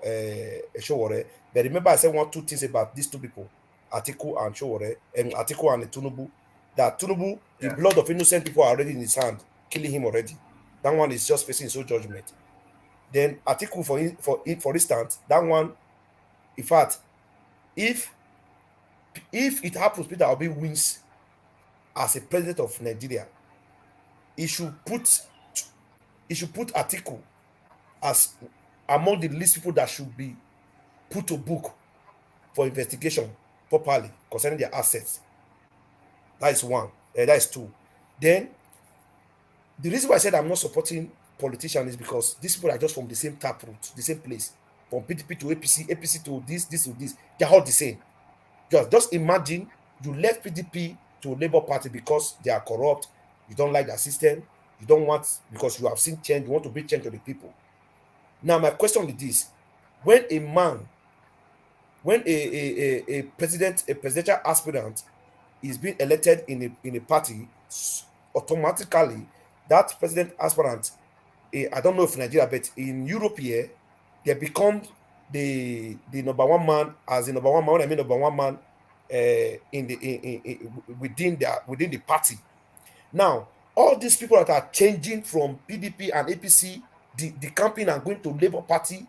Sowore. But remember, I said two things about these two people, Atiku and Sowore, and Atiku and Tinubu. That Tinubu, the blood of innocent people are already in his hand, killing him already. That one is just facing his own judgment. Then Atiku, for instance, that one, in fact, if it happens, Peter Obi wins as a president of Nigeria, he should put Atiku as among the least people that should be put to book for investigation properly concerning their assets. That is one. That is two. Then the reason why I said I'm not supporting politicians is because these people are just from the same taproot, the same place, from PDP to APC, APC to this to this. They're all the same. Just imagine you left PDP to Labour Party because they are corrupt. You don't like their system. You don't want, because you have seen change. You want to bring change to the people. Now, my question is this: when a presidential aspirant is being elected in a party, automatically that president aspirant, I don't know if in Nigeria, but in Europe here, they become the number one man. As the number one man, when I mean number one man within the party. Now, all these people that are changing from PDP and APC, the campaign, and going to Labour Party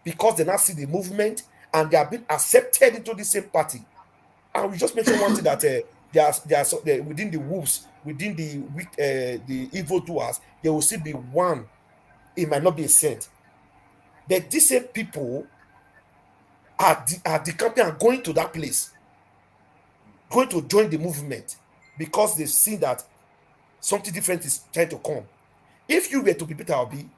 because they now see the movement and they have been accepted into the same party. And we just mentioned one thing that they are within the wolves, within the evildoers, there will still be one. It might not be a saint. But these same people are the campaign and going to that place, going to join the movement because they see that something different is trying to come. If you were to be Peter Obi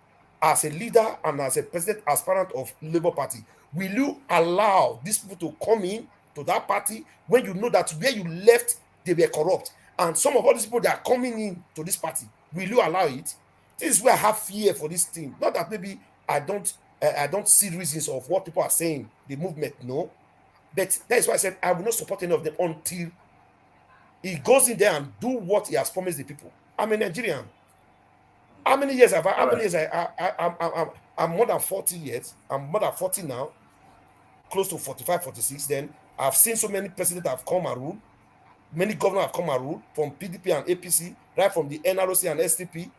as a leader and as a president aspirant of Labour Party, will you allow these people to come in to that party when you know that where you left they were corrupt, and some of all these people that are coming in to this party, will you allow it? This is where I have fear for this thing. Not that maybe I don't see reasons of what people are saying, the movement, no. But that is why I said I will not support any of them until he goes in there and do what he has promised the people. I'm a Nigerian. How many years have I? How many years I'm more than 40 years. I'm more than 40 now, close to 45, 46. Then I've seen so many presidents have come and ruled. Many governors have come and ruled from PDP and APC, right from the NROC and SDP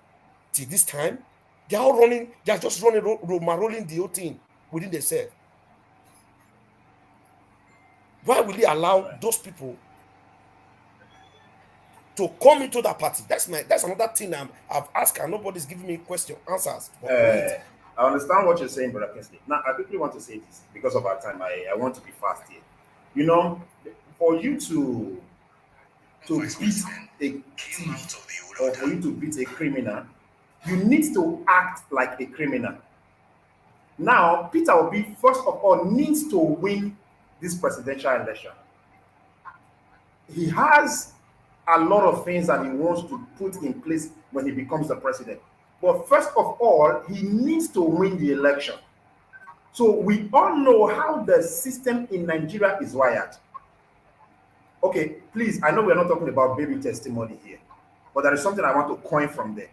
till this time. They're all running, they're just rolling the whole thing within themselves. Why will he allow those people to come into that party? That's another thing I've asked and nobody's giving me answers. I understand what you're saying, Brother Kingsley. Now, I quickly want to say this because of our time. I want to be fast here. You know, for you to beat a thief or for you to beat a criminal, you need to act like a criminal. Now, Peter Obi, first of all, needs to win this presidential election. He has a lot of things that he wants to put in place when he becomes the president. But first of all, he needs to win the election. So we all know how the system in Nigeria is wired. Okay, please, I know we're not talking about baby testimony here, but there is something I want to coin from there.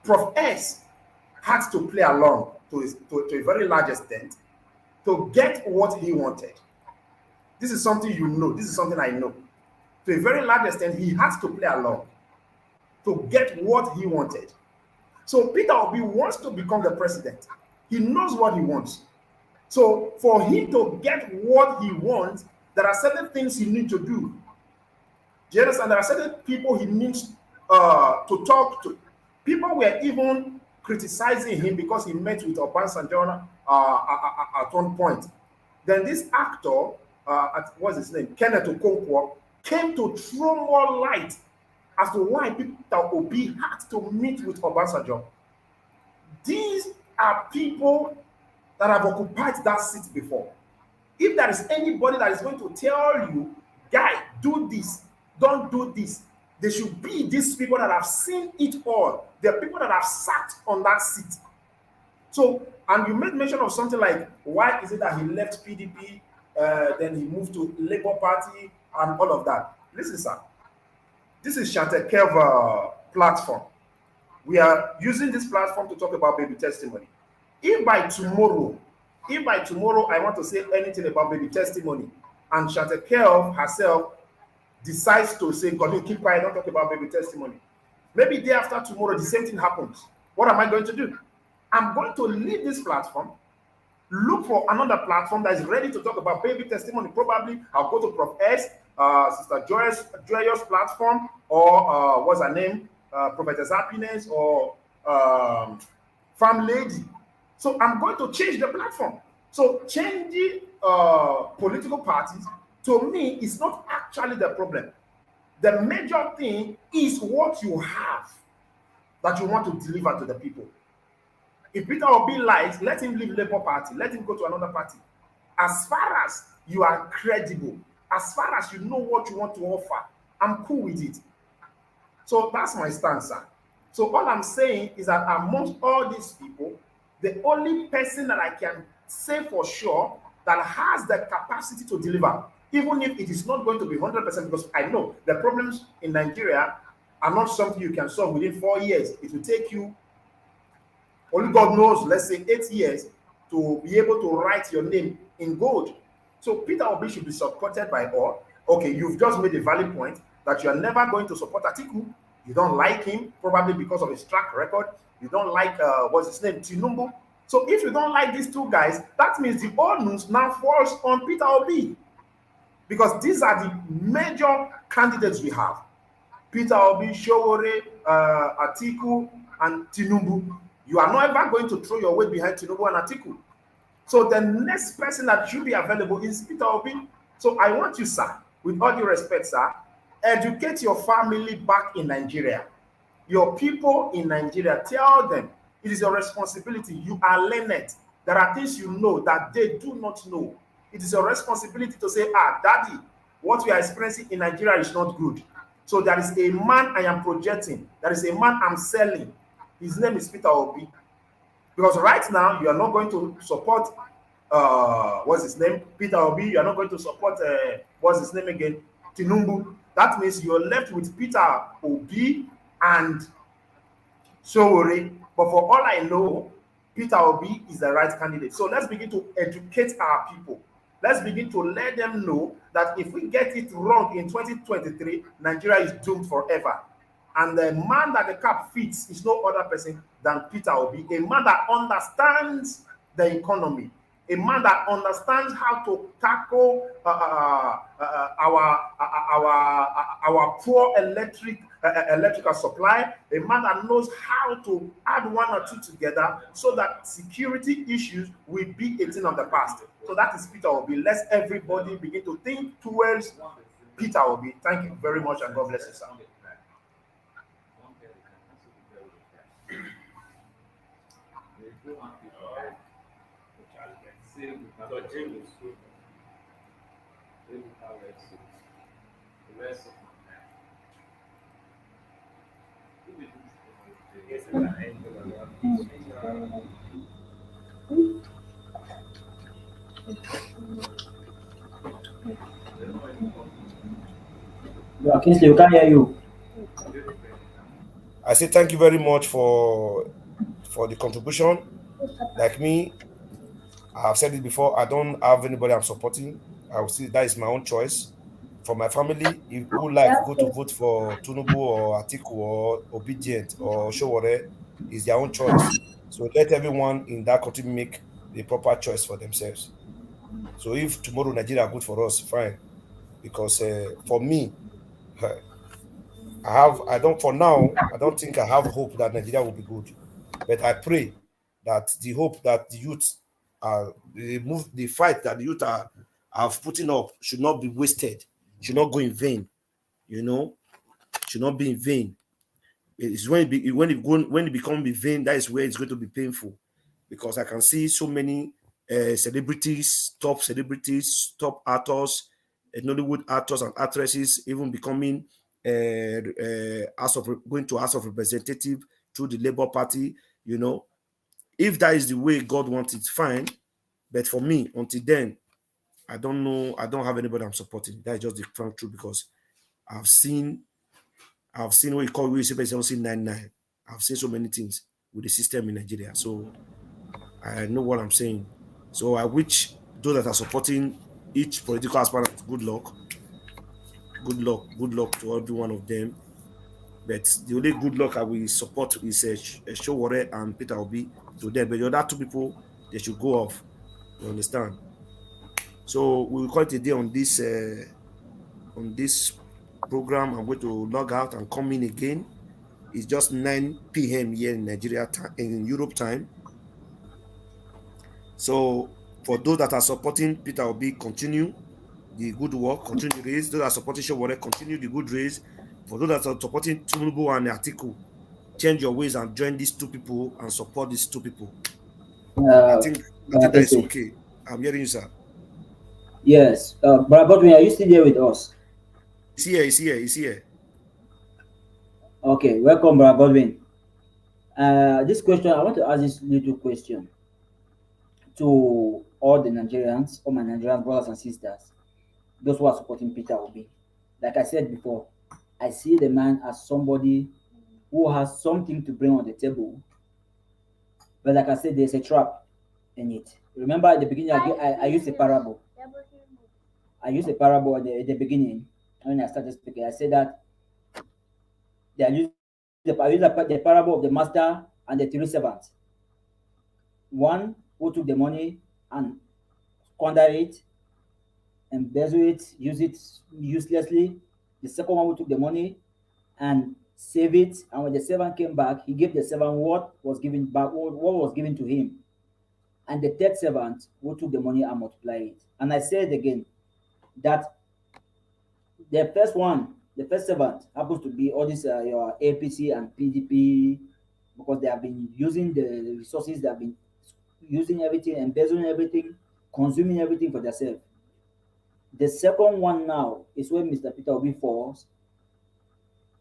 Prof S had to play along to a very large extent to get what he wanted. This is something you know. This is something I know. To a very large extent, he has to play along to get what he wanted. So Peter Obi wants to become the president. He knows what he wants. So for him to get what he wants, there are certain things he needs to do. Do you understand? There are certain people he needs to talk to. People were even criticizing him because he met with Obasanjo at one point. Then this actor, what's his name, Kenneth Okonkwo, came to throw more light as to why Peter Obi had to meet with Obasanjo. These are people that have occupied that seat before. If there is anybody that is going to tell you, guy, do this, don't do this, they should be these people that have seen it all. They are people that have sat on that seat. So, and you made mention of something like, why is it that he left PDP, then he moved to Labour Party, and all of that. Listen, sir, this is Chantekev platform. We are using this platform to talk about baby testimony. If by tomorrow I want to say anything about baby testimony, and Chantekev herself decides to say, God, you keep quiet, don't talk about baby testimony. Maybe day after tomorrow, the same thing happens. What am I going to do? I'm going to leave this platform, look for another platform that is ready to talk about baby testimony. Probably I'll go to Prof S, Sister Joyous platform, or what's her name, Prophetess Happiness, or Farm Lady. So I'm going to change the platform. So changing political parties, to me, is not actually the problem. The major thing is what you have that you want to deliver to the people. If Peter Obi lies, let him leave Labour Party, let him go to another party. As far as you are credible, as far as you know what you want to offer, I'm cool with it. So that's my stance, sir. So all I'm saying is that amongst all these people, the only person that I can say for sure that has the capacity to deliver, even if it is not going to be 100%, because I know the problems in Nigeria are not something you can solve within 4 years. It will take you, only God knows, let's say 8 years to be able to write your name in gold. So Peter Obi should be supported by all. Okay, you've just made a valid point that you are never going to support Atiku. You don't like him, probably because of his track record. You don't like, what's his name, Tinubu. So if you don't like these two guys, that means the onus now falls on Peter Obi. Because these are the major candidates we have. Peter Obi, Showore, Atiku, and Tinubu. You are not ever going to throw your weight behind Tinubu and Atiku. So the next person that should be available is Peter Obi. So I want you, sir, with all due respect, sir, educate your family back in Nigeria. Your people in Nigeria, tell them it is your responsibility. You are learned. There are things you know that they do not know. It is your responsibility to say, ah, daddy, what we are experiencing in Nigeria is not good. So there is a man I am projecting. There is a man I'm selling. His name is Peter Obi. Because right now, you are not going to support, what's his name? Peter Obi. You are not going to support, what's his name again? Tinubu. That means you're left with Peter Obi and Sowore. But for all I know, Peter Obi is the right candidate. So let's begin to educate our people. Let's begin to let them know that if we get it wrong in 2023, Nigeria is doomed forever. And the man that the cap fits is no other person than Peter Obi, a man that understands the economy, a man that understands how to tackle our poor electrical supply, a man that knows how to add one or two together so that security issues will be a thing of the past. So that is Peter Obi. Let's everybody begin to think towards Peter Obi. Thank you very much, and God bless you, sir. Kingsley, we can't hear you. I say thank you very much for the contribution. Like me, I have said it before, I don't have anybody I'm supporting. I will see that is my own choice. For my family, if who like go to vote for Tunubu or Atiku or Obedient or Showore, is their own choice. So let everyone in that country make the proper choice for themselves. So if tomorrow Nigeria good for us, fine. Because for me, I don't for now, I don't think I have hope that Nigeria will be good. But I pray that the hope that the youth the fight that the youth have putting up should not be wasted, should not go in vain, should not be in vain. It's when it becomes in vain, that is where it's going to be painful. Because I can see so many celebrities, top actors, Nollywood actors and actresses, even becoming going to House of Representative through the Labour Party. If that is the way God wants it, fine. But for me, until then, I don't know. I don't have anybody I'm supporting. That is just the frank truth, because I've seen what you call say 99. I've seen so many things with the system in Nigeria. So I know what I'm saying. So I wish those that are supporting each political aspirant good luck. Good luck to every one of them. But the only good luck I will support is Showore and Peter Obi to them. But the other two people, they should go off. You understand? So we will call it a day on this program. I'm going to log out and come in again. It's just 9 p.m. here in Nigeria time, in Europe time. So for those that are supporting Peter Obi, continue the good work, continue the race. Those that are supporting Showore, continue the good race. For those that are supporting Tinubu and Atiku, change your ways and join these two people and support these two people. I think that is okay. I'm hearing you, sir. Yes. Brother Godwin, are you still there with us? He's here. Okay, welcome, Brother Godwin. This question, I want to ask this little question to all the Nigerians, all my Nigerian brothers and sisters, those who are supporting Peter Obi. Like I said before, I see the man as somebody who has something to bring on the table. But like I said, there's a trap in it. Remember at the beginning, I used a parable. I used a parable at the beginning when I started speaking. I said that I used the parable of the master and the 3 servants. One who took the money and squandered it, embezzle it, use it uselessly. The second one who took the money and save it, and when the servant came back, he gave the servant what was given back, what was given to him. And the third servant who took the money and multiplied it. And I said again that the first one The first servant happens to be all these your APC and PDP, because they have been using the resources, they have been using everything, embezzling everything, consuming everything for themselves. The second one now is when Mr. Peter Obi falls.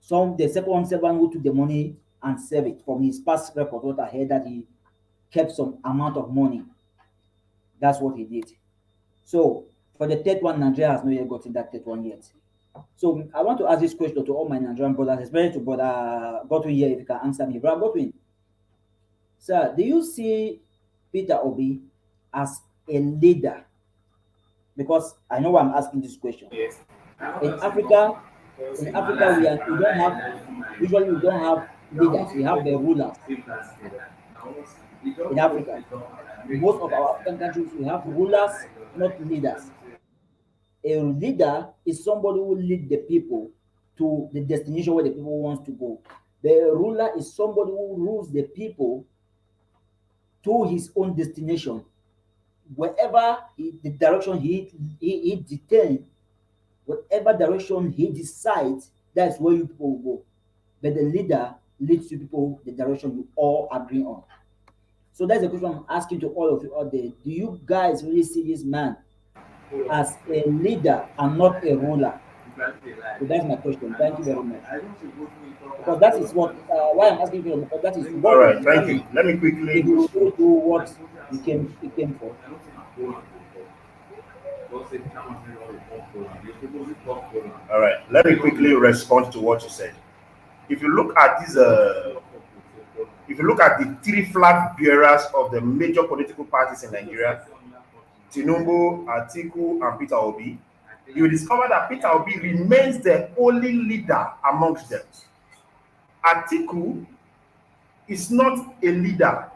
The second servant who took the money and saved it from his past record, what I heard that he kept some amount of money. That's what he did. So for the third one, Nigeria has not yet gotten that third one yet. So I want to ask this question to all my Nigerian brothers, especially to brother Godwin here, if you can answer me. Brother Godwin, sir, do you see Peter Obi as a leader? Because I know why I'm asking this question. Yes. In Africa, we don't have, usually we don't have leaders, we have the rulers. In Africa, most of our African countries, we have rulers, not leaders. A leader is somebody who lead the people to the destination where the people wants to go. The ruler is somebody who rules the people to his own destination. Wherever the direction he determines, whatever direction he decides, that's where you people will go. But the leader leads you people the direction you all agree on. So that's the question I'm asking to all of you out there. Do you guys really see this man as a leader and not a ruler? So that's my question. Thank you very much. Because that is what why I'm asking you, because that is what All will right, thank determine you. Let me if quickly. you will really do what you came for. All right, let me quickly respond to what you said. If you look at these, if you look at the three flag bearers of the major political parties in Nigeria, Tinubu, Atiku, and Peter Obi, you will discover that Peter Obi remains the only leader amongst them. Atiku is not a leader.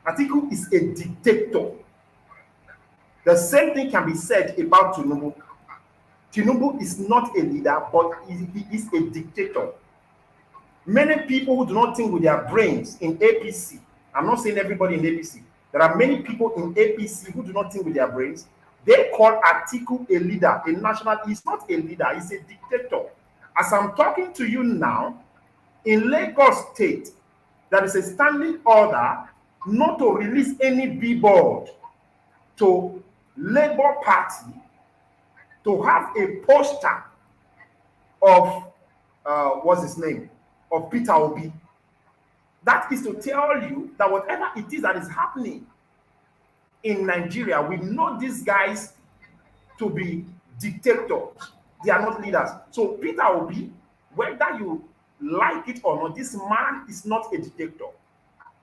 Atiku is a dictator. The same thing can be said about Tinubu. Tinubu is not a leader, but he is a dictator. Many people who do not think with their brains in APC, I'm not saying everybody in APC, there are many people in APC who do not think with their brains. They call Atiku a leader, a national. He's not a leader, he's a dictator. As I'm talking to you now, in Lagos State, there is a standing order not to release any billboard to Labour Party to have a poster of what's his name, of Peter Obi. That is to tell you that whatever it is that is happening in Nigeria, we know these guys to be dictators. They are not leaders. So Peter Obi, whether you like it or not, this man is not a dictator.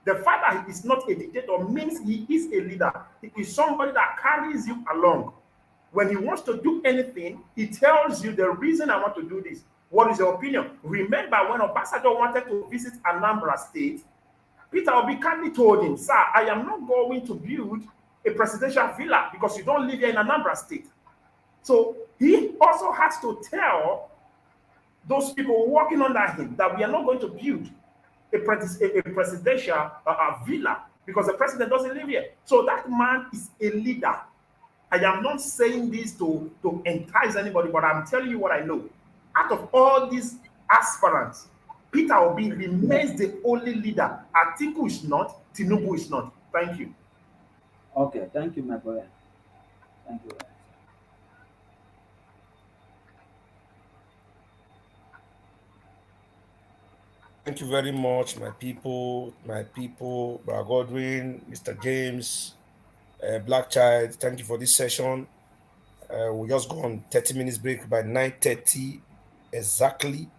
The fact that he is not a dictator means he is a leader. He is somebody that carries you along. When he wants to do anything, he tells you the reason I want to do this. What is your opinion? Remember when Obasanjo wanted to visit Anambra State, Peter Obi kindly told him, sir, I am not going to build a presidential villa because you don't live here in Anambra State. So he also has to tell those people working under him that we are not going to build a presidential villa because the president doesn't live here. So that man is a leader. I am not saying this to entice anybody, but I'm telling you what I know. Out of all these aspirants, Peter Obi remains the only leader. Atiku is not, Tinubu is not. Thank you. Okay, thank you, my brother. Thank you. Thank you very much, my people, Brother Godwin, Mr. James, Black Child. Thank you for this session. We'll just go on 30 minutes break by 9:30 exactly.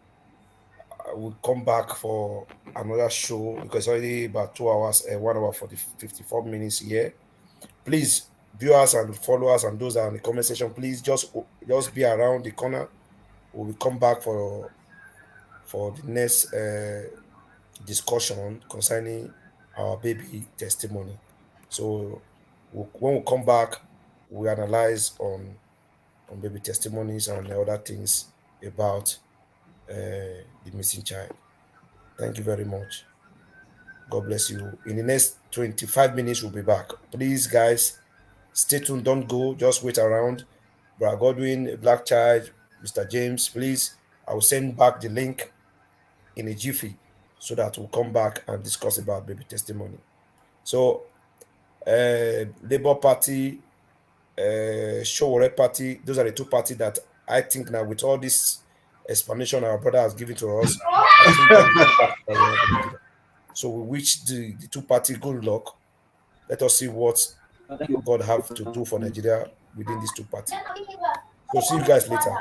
We'll come back for another show because already about 2 hours, 1 hour for the 54 minutes here. Please, viewers and followers and those that are in the comment section, please just be around the corner. We will come back for the next discussion concerning our baby testimony. So when we come back, we analyze on baby testimonies and other things about the missing child. Thank you very much. God bless you. In the next 25 minutes, we'll be back. Please, guys, stay tuned. Don't go. Just wait around. Brother Godwin, Black Child, Mr. James, please, I will send back the link in a jiffy so that we'll come back and discuss about baby testimony. So, Labour Party, Showore Party, those are the two parties that I think now, with all this explanation our brother has given to us, I think they are the two parties that will help Nigeria. So we wish the two parties good luck. Let us see what Thank you. God have to do for Nigeria within these two parties. So see you guys later.